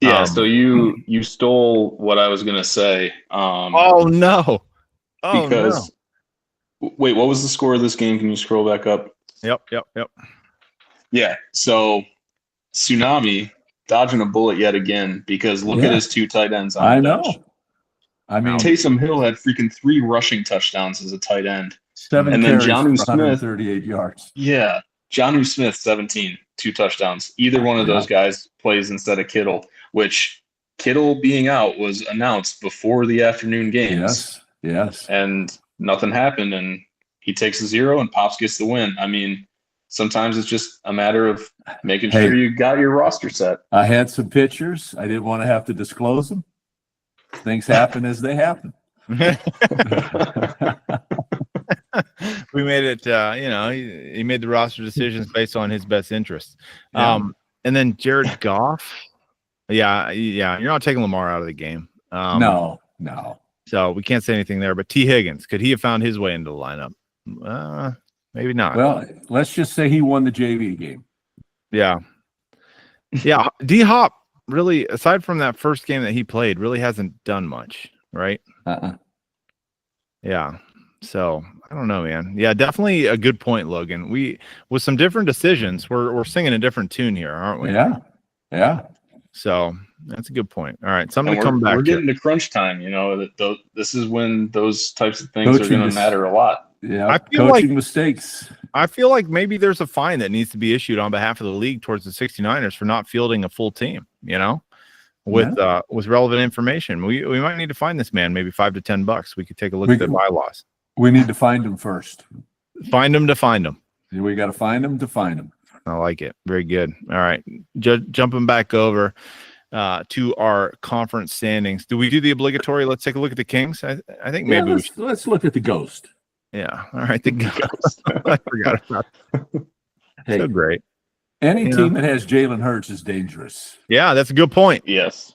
Yeah. So you stole what I was gonna say. Oh no. Because wait, what was the score of this game? Can you scroll back up? Yep. Yeah. So Tsunami dodging a bullet yet again, because look at his 2 tight ends on the bench. I mean, Taysom Hill had freaking 3 rushing touchdowns as a tight end. 7 and then carries Jonnu for Smith, 138 yards. Yeah. Jonnu Smith, 17, 2 touchdowns. Either one of those guys plays instead of Kittle, which Kittle being out was announced before the afternoon games. Yes. And nothing happened, and he takes a 0 and Pops gets the win. I mean, sometimes it's just a matter of making sure you got your roster set. I had some pictures. I didn't want to have to disclose them. Things happen as they happen. We made it, he made the roster decisions based on his best interests. And then Jared Goff. Yeah. You're not taking Lamar out of the game. No. So we can't say anything there. But T. Higgins, could he have found his way into the lineup? Maybe not. Well, let's just say he won the JV game. Yeah. D Hop really, aside from that first game that he played, really hasn't done much, right? Yeah. So I don't know, man. Yeah, definitely a good point, Logan. We, with some different decisions, we're singing a different tune here, aren't we? Yeah. So that's a good point. All right, something to come back. We're getting to crunch time. This is when those types of things are going to matter a lot. Yeah, I feel coaching mistakes. I feel like maybe there's a fine that needs to be issued on behalf of the league towards the 69ers for not fielding a full team, with relevant information. We might need to find this man maybe $5 to $10. We could take a look at the bylaws. We need to find him first. Find him to find him. We got to find him to find him. I like it. Very good. All right. Jumping back over to our conference standings. Do we do the obligatory? Let's take a look at the Kings. I think maybe let's look at the Ghost. Yeah. All right. The Ghost. I forgot about that. Hey, so great. Any team that has Jalen Hurts is dangerous. Yeah, that's a good point. Yes.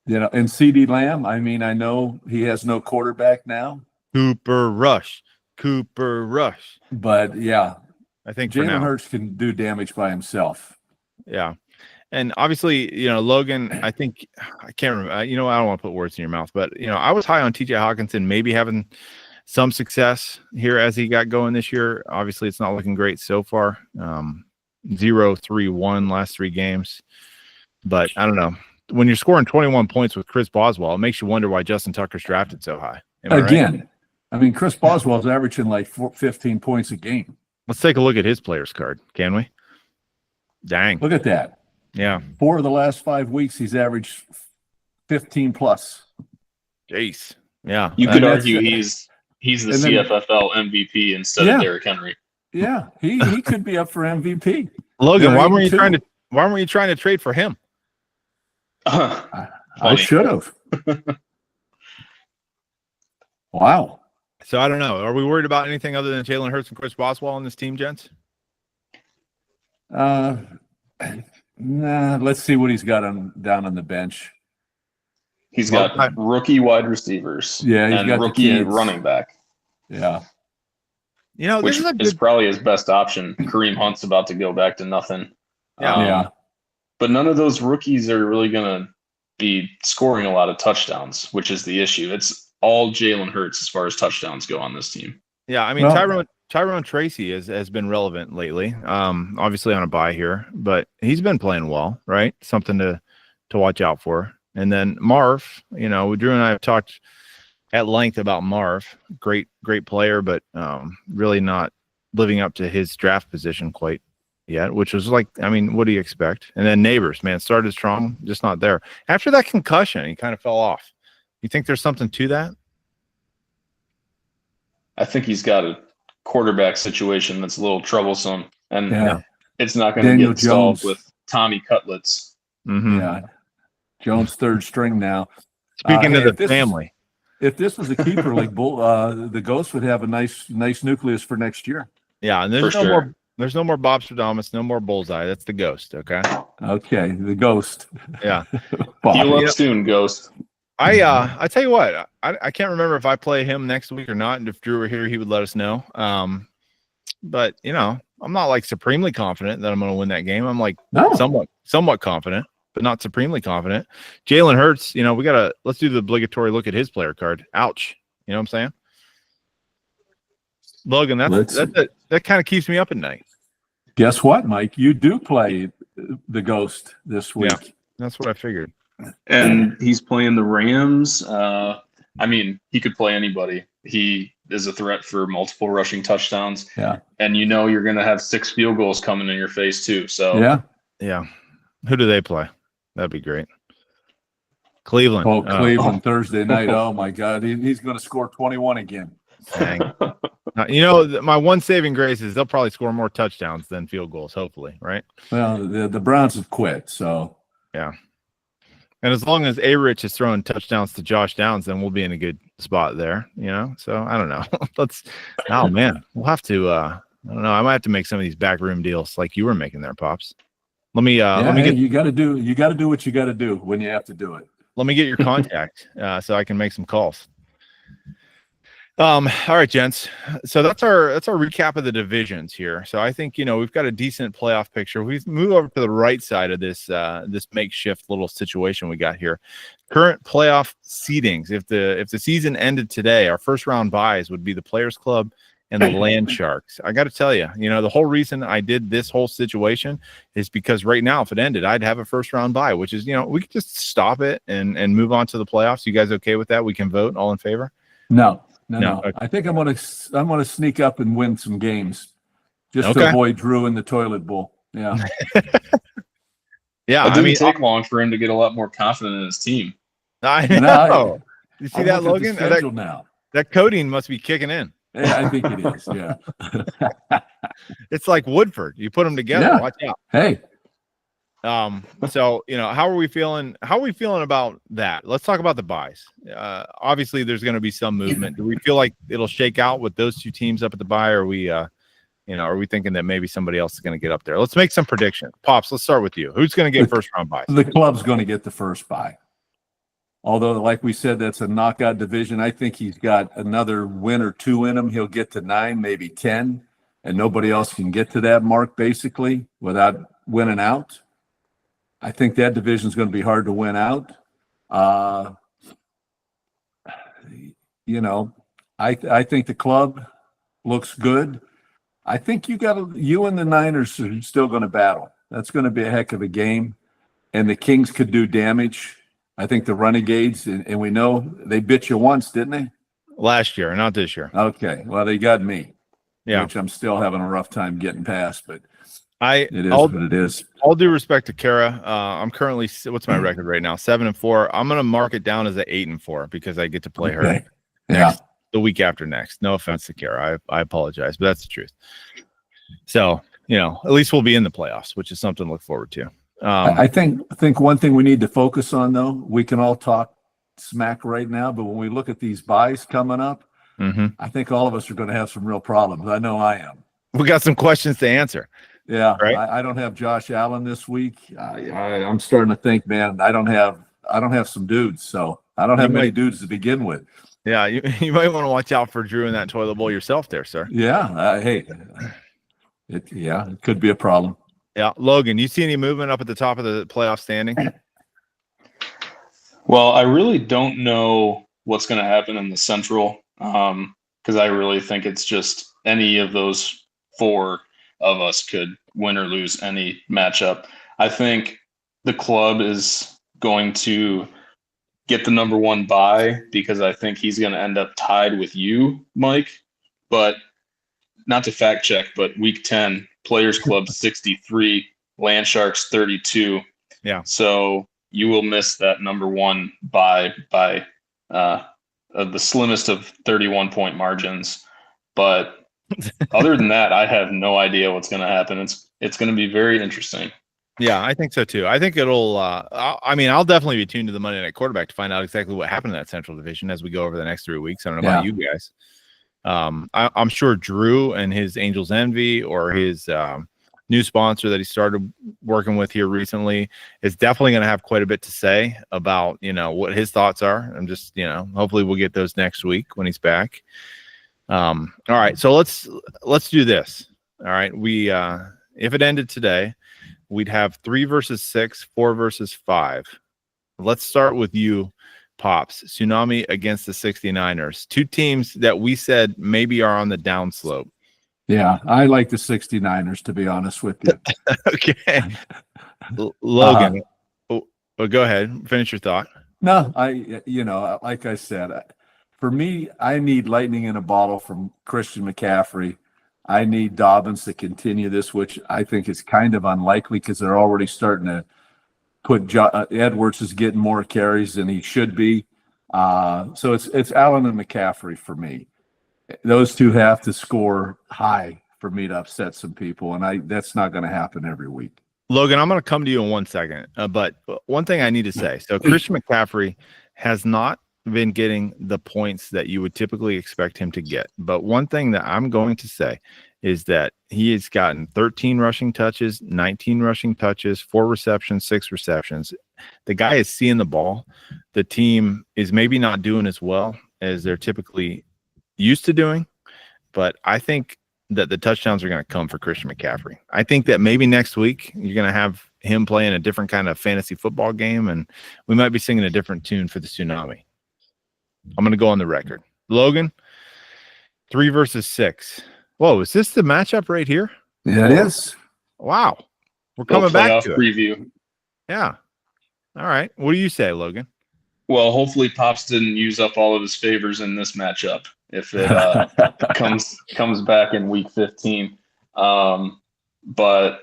And CeeDee Lamb, I mean, I know he has no quarterback now. Cooper Rush. But yeah, I think Jalen Hurts can do damage by himself. Yeah. And obviously, Logan, I think, I can't remember, I don't want to put words in your mouth, but, I was high on TJ Hawkinson, maybe having some success here as he got going this year. Obviously, it's not looking great so far. 0-3-1 last 3 games. But I don't know. When you're scoring 21 points with Chris Boswell, it makes you wonder why Justin Tucker's drafted so high. Again, I mean, Chris Boswell's averaging like 15 points a game. Let's take a look at his players card, can we? Dang. Look at that. Yeah. 4 of the last 5 weeks, he's averaged 15 plus. Jeez. Yeah. You could And argue he's the and then- CFFL MVP instead of Derrick Henry. Yeah, he could be up for MVP. Logan, Yeah, why me weren't you too. trying to trade for him? I Funny. should have. Wow. So I don't know. Are we worried about anything other than Jalen Hurts and Chris Boswell on this team, gents? Nah, let's see what he's got down on the bench. He's got Well, rookie wide receivers Yeah, he's and got the rookie kids. running back, Yeah. You know, which this is a is good. probably his best option. Kareem Hunt's about to go back to nothing. Yeah. Yeah. But none of those rookies are really going to be scoring a lot of touchdowns, which is the issue. It's all Jalen Hurts as far as touchdowns go on this team. Yeah, I mean Well- Tyrone Tracy has been relevant lately. Obviously on a bye here, but he's been playing well, right? Something to watch out for. And then Marv, you know, Drew and I have talked at length about Marv. Great player, but really not living up to his draft position quite yet, which was like, I mean, what do you expect? And then Neighbors, man, started strong, just not there. After that concussion, he kind of fell off. You think there's something to that? I think he's got a quarterback situation that's a little troublesome, and Yeah. it's not going to Daniel get solved Jones. with Tommy Cutlets. Mm-hmm. Yeah. Jones third string now. Speaking Hey, of the if this is- family. If this was a keeper league, the Ghost would have a nice nucleus for next year. Yeah, and there's For no sure. more. There's no more Bob Stradamus, no more Bullseye. That's the Ghost. Okay. Okay, the Ghost. Yeah. Bob. Heal up Yeah. soon, Ghost. I tell you what, I can't remember if I play him next week or not, and if Drew were here, he would let us know. But you know, I'm not like supremely confident that I'm going to win that game. I'm like No. somewhat confident, but not supremely confident. Jalen Hurts, you know, let's do the obligatory look at his player card. Ouch. You know what I'm saying? Logan, that kind of keeps me up at night. Guess what, Mike? You do play the Ghost this week. Yeah. That's what I figured. And he's playing the Rams. I mean, he could play anybody. He is a threat for multiple rushing touchdowns. Yeah. And you know you're going to have 6 field goals coming in your face too. So Yeah. Yeah. Who do they play? That'd be great. Cleveland. Oh, Cleveland Thursday night. Oh my God, he's going to score 21 again. Dang. You know, my one saving grace is they'll probably score more touchdowns than field goals, hopefully, right? Well, the Browns have quit, so Yeah. And as long as A-Rich is throwing touchdowns to Josh Downs, then we'll be in a good spot there, you know? So I don't know. Oh man, we'll have to, I don't know. I might have to make some of these backroom deals like you were making there, Pops. Let me get you got to do what you got to do when you have to do it. Let me get your contact so I can make some calls. All right, gents. So that's our recap of the divisions here. So I think, you know, we've got a decent playoff picture. We move over to the right side of this this makeshift little situation we got here. Current playoff seedings. If the season ended today, our first round buys would be the Players Club and the Land Sharks. I got to tell you, you know, the whole reason I did this whole situation is because right now, if it ended, I'd have a first round buy, which is, you know, we could just stop it and move on to the playoffs. You guys okay with that? We can vote. All in favor? No. Okay. I think I'm gonna sneak up and win some games, just Okay. to avoid Drew in the toilet bowl. Yeah. Yeah, it I didn't mean, take long for him to get a lot more confident in his team. I No, know. You see I'm that, looking at Logan? the schedule now. That codeine must be kicking in. Yeah, I think it is. Yeah. It's like Woodford. You put them together. Yeah. Watch out. Hey. So, you know, how are we feeling? How are we feeling about that? Let's talk about the buys. Obviously there's going to be some movement. Do we feel like it'll shake out with those two teams up at the buy? Or are we, you know, are we thinking that maybe somebody else is going to get up there? Let's make some predictions. Pops, let's start with you. Who's going to get first round buys? The club's going to get the first buy. Although, like we said, that's a knockout division. I think he's got another win or two in him. He'll get to 9, maybe 10, and nobody else can get to that mark, basically, without winning out. I think that division is going to be hard to win out. You know, I think the club looks good. I think you and the Niners are still going to battle. That's going to be a heck of a game, and the Kings could do damage. I think the Renegades, and we know they bit you once, didn't they? Last year, not this year. Okay, well, they got me. Yeah. Which I'm still having a rough time getting past, but it is I'll, what it is. All due respect to Kara, I'm currently, what's my record right now? 7-4. I'm going to mark it down as an 8-4 because I get to play her Okay. Yeah. the week after next. No offense to Kara. I apologize, but that's the truth. So, at least we'll be in the playoffs, which is something to look forward to. I think one thing we need to focus on, though, we can all talk smack right now, but when we look at these buys coming up, I think all of us are going to have some real problems. I know I am. We got some questions to answer. Yeah, right? I don't have Josh Allen this week. I'm starting to think, man, I don't have some dudes, so I don't have many dudes to begin with. Yeah, you might want to watch out for Drew in that toilet bowl yourself there, sir. Yeah, hey, it could be a problem. Yeah, Logan, you see any movement up at the top of the playoff standing? Well, I really don't know what's going to happen in the Central, because I really think it's just any of those four of us could win or lose any matchup. I think the club is going to get the number one bye because I think he's going to end up tied with you, Mike. But not to fact check, but week 10, Players Club 63, Land Sharks 32. Yeah. So you will miss that number one by the slimmest of 31-point margins. But other than that, I have no idea what's going to happen. It's going to be very interesting. Yeah, I think so too. I think it'll. I'll definitely be tuned to the Monday Night Quarterback to find out exactly what happened in that Central Division as we go over the next 3 weeks. I don't know about you guys. I'm sure Drew and his Angels Envy or his new sponsor that he started working with here recently is definitely going to have quite a bit to say about what his thoughts are. I'm just hopefully we'll get those next week when he's back. All right, so let's do this. All right, we if it ended today, we'd have 3 versus 6, 4 versus 5. Let's start with you, Pops. Tsunami against the 69ers. 2 teams that we said maybe are on the downslope. Yeah, I like the 69ers, to be honest with you. Okay. Logan, go ahead. Finish your thought. No, like I said, for me, I need lightning in a bottle from Christian McCaffrey. I need Dobbins to continue this, which I think is kind of unlikely because they're already starting to put Edwards is getting more carries than he should be. So it's Allen and McCaffrey for me. Those two have to score high for me to upset some people, and that's not going to happen every week. Logan, I'm going to come to you in 1 second, but one thing I need to say. So Christian McCaffrey has not been getting the points that you would typically expect him to get. But one thing that I'm going to say is that he has gotten 13 rushing touches, 19 rushing touches, 4 receptions, 6 receptions. The guy is seeing the ball. The team is maybe not doing as well as they're typically used to doing, but I think that the touchdowns are going to come for Christian McCaffrey. I think that maybe next week you're going to have him playing a different kind of fantasy football game, and we might be singing a different tune for the Tsunami. I'm going to go on the record. Logan, 3 versus 6. Whoa, is this the matchup right here? Yeah, it is. Wow. We're coming back to preview. it. Yeah. All right. What do you say, Logan? Well, hopefully Pops didn't use up all of his favors in this matchup if it comes back in week 15. But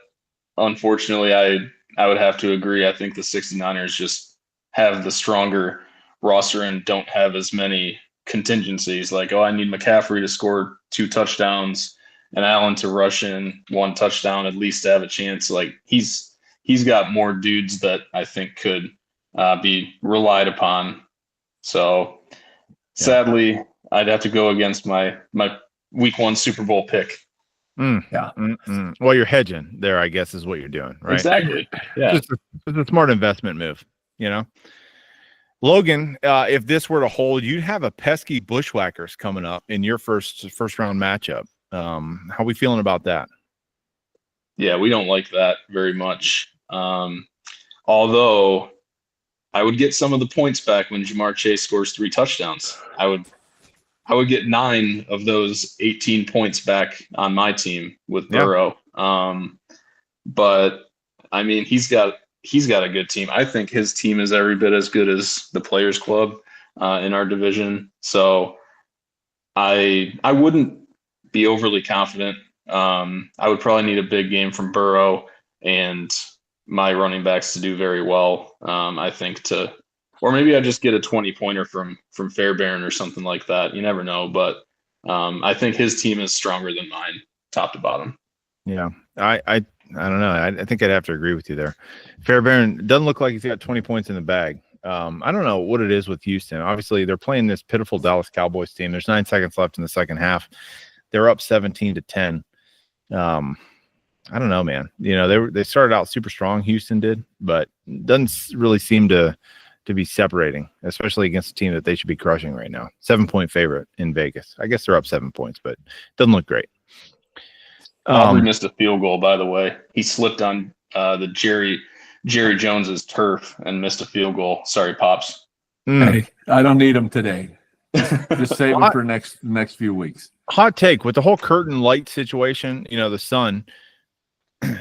unfortunately, I would have to agree. I think the 69ers just have the stronger roster and don't have as many contingencies. Like, I need McCaffrey to score 2 touchdowns and Allen to rush in 1 touchdown at least to have a chance. Like, he's got more dudes that I think could be relied upon. So sadly, I'd have to go against my week 1 Super Bowl pick. Yeah. Well, you're hedging there, I guess, is what you're doing, right? Exactly. Yeah. It's a smart investment move, Logan, if this were to hold, you'd have a pesky Bushwhackers coming up in your first round matchup. How are we feeling about that? Yeah, we don't like that very much. Although I would get some of the points back when Jamar Chase scores 3 touchdowns. I would get 9 of those 18 points back on my team with Burrow. But I mean, he's got a good team. I think his team is every bit as good as the Players Club in our division. So I wouldn't be overly confident. I would probably need a big game from Burrow and my running backs to do very well. I think or maybe I just get a 20-pointer from Fairbairn or something like that. You never know, but I think his team is stronger than mine, top to bottom. Yeah, I don't know. I think I'd have to agree with you there. Fairbairn doesn't look like he's got 20 points in the bag. I don't know what it is with Houston. Obviously, they're playing this pitiful Dallas Cowboys team. There's 9 seconds left in the second half. They're up 17-10. I don't know, man. You know, they started out super strong. Houston did, but doesn't really seem to be separating, especially against a team that they should be crushing right now. 7-point favorite in Vegas. I guess they're up 7 points, but doesn't look great. Aubrey missed a field goal, by the way. He slipped on the Jerry Jones's turf and missed a field goal. Sorry, Pops. Hey, I don't need him today. Just save him for next few weeks. Hot take with the whole curtain light situation. You know, the sun.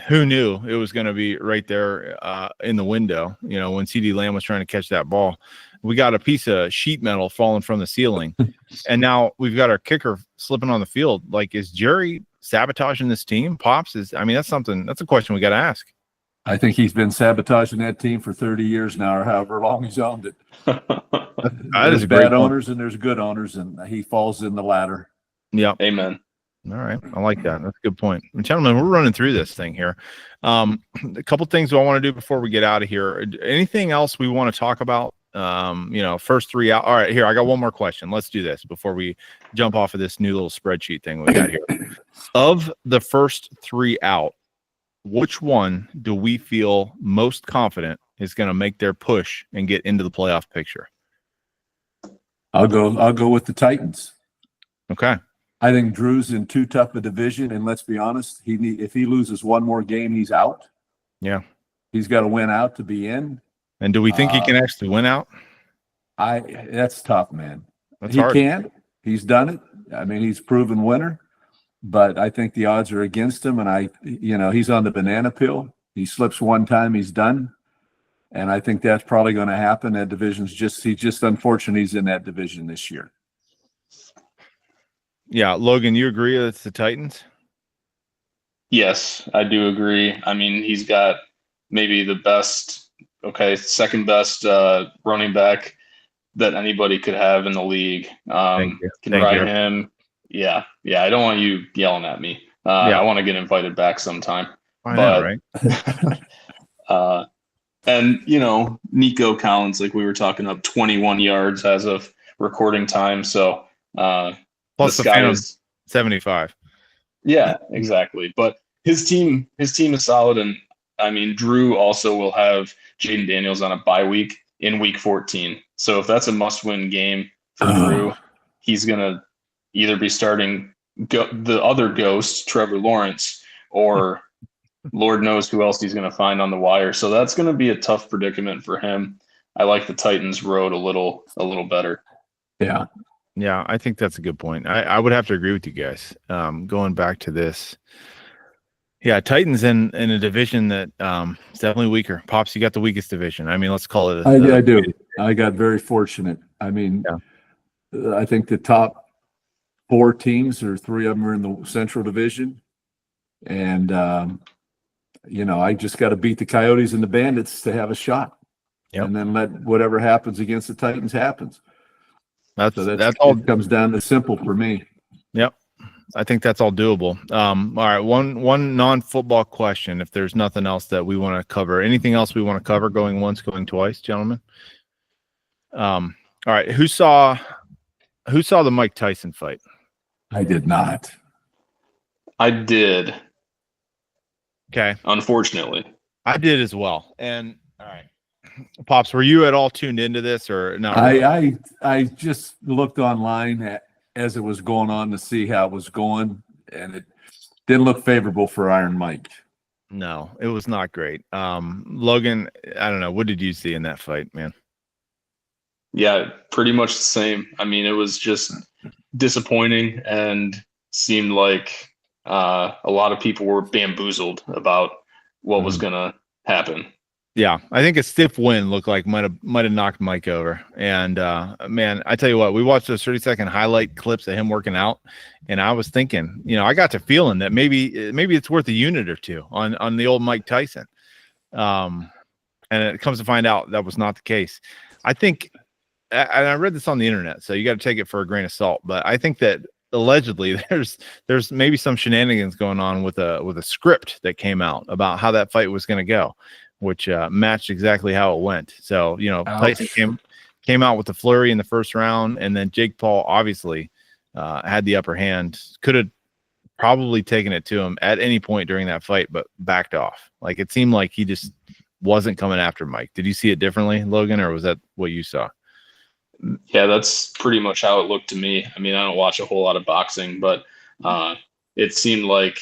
Who knew it was going to be right there in the window? You know, when CeeDee Lamb was trying to catch that ball, we got a piece of sheet metal falling from the ceiling, and now we've got our kicker slipping on the field. Like, is Jerry sabotaging this team? Pops is. I mean, that's a question we got to ask. I think he's been sabotaging that team for 30 years now, or however long he's owned it. There's bad owners and there's good owners, and he falls in the latter. Yeah. Amen. All right. I like that. That's a good point. And gentlemen, we're running through this thing here. A couple things I want to do before we get out of here. Anything else we want to talk about? You know, first 3 out. All right, here, I got one more question. Let's do this before we jump off of this new little spreadsheet thing we got here. Of the first 3 out, which one do we feel most confident is going to make their push and get into the playoff picture? I'll go with the Titans. Okay. I think Drew's in too tough a division, and let's be honest, if he loses one more game, he's out. Yeah. He's got to win out to be in. And do we think he can actually win out? That's tough, man. That's hard. He can. He's done it. I mean, he's proven winner, but I think the odds are against him, and he's on the banana peel. He slips one time, he's done. And I think that's probably going to happen. That division's just unfortunate he's in that division this year. Yeah, Logan, you agree that it's the Titans? Yes, I do agree. I mean, he's got maybe second best running back that anybody could have in the league. Can ride him. Yeah. I don't want you yelling at me. I want to get invited back sometime. I know, right? And, you know, Nico Collins, like we were talking up 21 yards as of recording time. So, plus the Phantom 75. Yeah, exactly. But his team is solid, and I mean Drew also will have Jaden Daniels on a bye week in week 14. So if that's a must-win game for Drew, he's gonna either be starting the other ghost, Trevor Lawrence, or Lord knows who else he's gonna find on the wire. So that's gonna be a tough predicament for him. I like the Titans road a little better. Yeah. Yeah, I think that's a good point. I would have to agree with you guys. Going back to this, yeah, Titans in a division that is definitely weaker. Pops, you got the weakest division. I mean, let's call it. I do. I got very fortunate. I mean, I think the top 4 teams, or 3 of them, are in the Central Division, and I just got to beat the Coyotes and the Bandits to have a shot, and then let whatever happens against the Titans happens. That's all. It comes down to simple for me. Yep, I think that's all doable. All right, one non-football question. If there's nothing else that we want to cover, anything else we want to cover? Going once, going twice, gentlemen. All right, who saw the Mike Tyson fight? I did not. I did. Okay. Unfortunately, I did as well. And all right. Pops, were you at all tuned into this or not? I just looked online as it was going on to see how it was going, and it didn't look favorable for Iron Mike. No, it was not great. Logan, I don't know. What did you see in that fight, man? Yeah, pretty much the same. I mean, it was just disappointing and seemed like a lot of people were bamboozled about what was going to happen. Yeah, I think a stiff wind looked like might have knocked Mike over. And man, I tell you what, we watched those 30-second highlight clips of him working out, and I was thinking, I got to feeling that maybe it's worth a unit or two on the old Mike Tyson. And it comes to find out that was not the case. I think, and I read this on the internet, so you got to take it for a grain of salt, but I think that allegedly there's maybe some shenanigans going on with a script that came out about how that fight was going to go, which matched exactly how it went. So, Tyson came out with the flurry in the first round, and then Jake Paul obviously had the upper hand, could have probably taken it to him at any point during that fight, but backed off. Like, it seemed like he just wasn't coming after Mike. Did you see it differently, Logan, or was that what you saw? Yeah, that's pretty much how it looked to me. I mean, I don't watch a whole lot of boxing, but it seemed like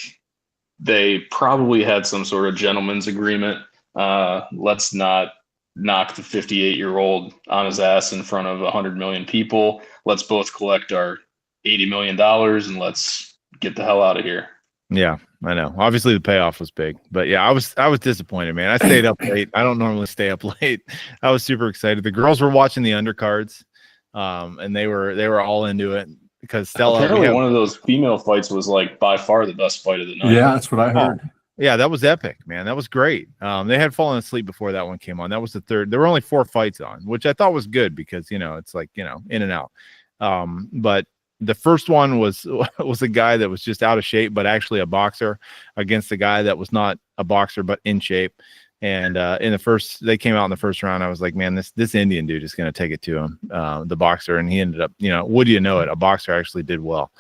they probably had some sort of gentleman's agreement. Let's not knock the 58-year-old on his ass in front of 100 million people. Let's both collect our $80 million and let's get the hell out of here. Yeah, I know. Obviously the payoff was big, but yeah, I was disappointed, man. I stayed up late. I don't normally stay up late. I was super excited. The girls were watching the undercards, and they were all into it because Stella. Apparently, one of those female fights was like by far the best fight of the night. Yeah, that's what I heard. Oh, yeah, that was epic, man. That was great. They had fallen asleep before that one came on. That was the third. There were only 4 fights on, which I thought was good because it's like in and out. But the first one was a guy that was just out of shape, but actually a boxer against a guy that was not a boxer, but in shape. And they came out in the first round. I was like, man, this Indian dude is going to take it to him, the boxer. And he ended up, would you know it? A boxer actually did well.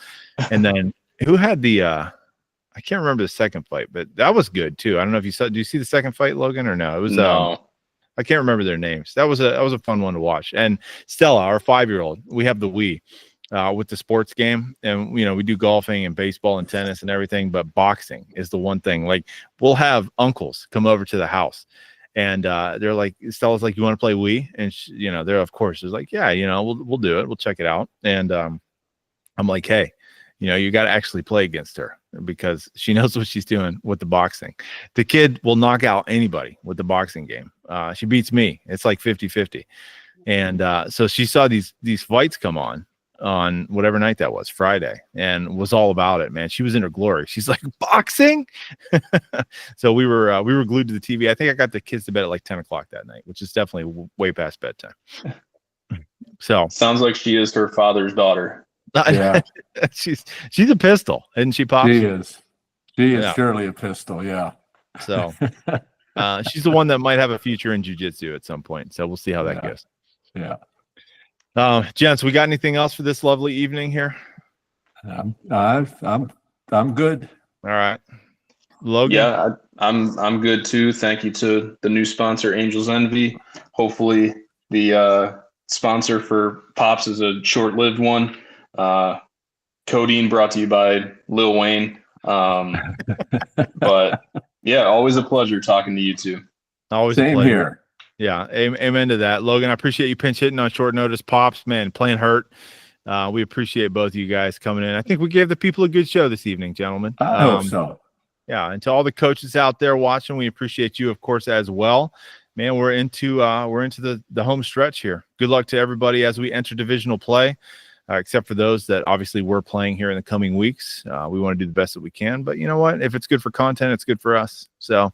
And then who had I can't remember the second fight, but that was good too. I don't know if you saw, do you see the second fight, Logan, or no? It was, no. I can't remember their names. That was a fun one to watch. And Stella, our 5-year-old, we have the Wii. With the sports game, and we do golfing and baseball and tennis and everything, but boxing is the one thing. Like, we'll have uncles come over to the house, and they're like, Stella's like, you want to play Wii? And they're, of course, there's like, yeah, we'll do it, we'll check it out. And I'm like, hey, you got to actually play against her because she knows what she's doing with the boxing. The kid will knock out anybody with the boxing game. She beats me. It's like 50-50. And so she saw these fights come on whatever night that was, Friday, and was all about it, man. She was in her glory. She's like, boxing. So we were glued to the TV. I think I got the kids to bed at like 10 o'clock that night, which is definitely way past bedtime. So sounds like she is her father's daughter. Yeah. she's a pistol, isn't she, Pop? She is surely a pistol. Yeah. So she's the one that might have a future in jiu-jitsu at some point. So we'll see how that goes. Yeah. Gents, we got anything else for this lovely evening here? I'm good. All right, Logan. Yeah, I'm good too. Thank you to the new sponsor, Angels Envy. Hopefully, the sponsor for Pops is a short-lived one. Codeine brought to you by Lil Wayne. But yeah, always a pleasure talking to you two. Always Same a pleasure. here. Yeah, amen to that. Logan, I appreciate you pinch hitting on short notice. Pops, man, playing hurt. We appreciate both of you guys coming in. I think we gave the people a good show this evening, gentlemen. I hope so. Yeah, and to all the coaches out there watching, we appreciate you, of course, as well. Man, we're into the home stretch here. Good luck to everybody as we enter divisional play, except for those that obviously we're playing here in the coming weeks. We want to do the best that we can, but you know what? If it's good for content, it's good for us. So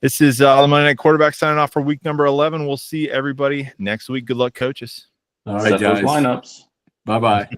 this is the Monday Night Quarterback signing off for week number 11. We'll see everybody next week. Good luck, coaches. All right, Set those guys. lineups. Bye-bye.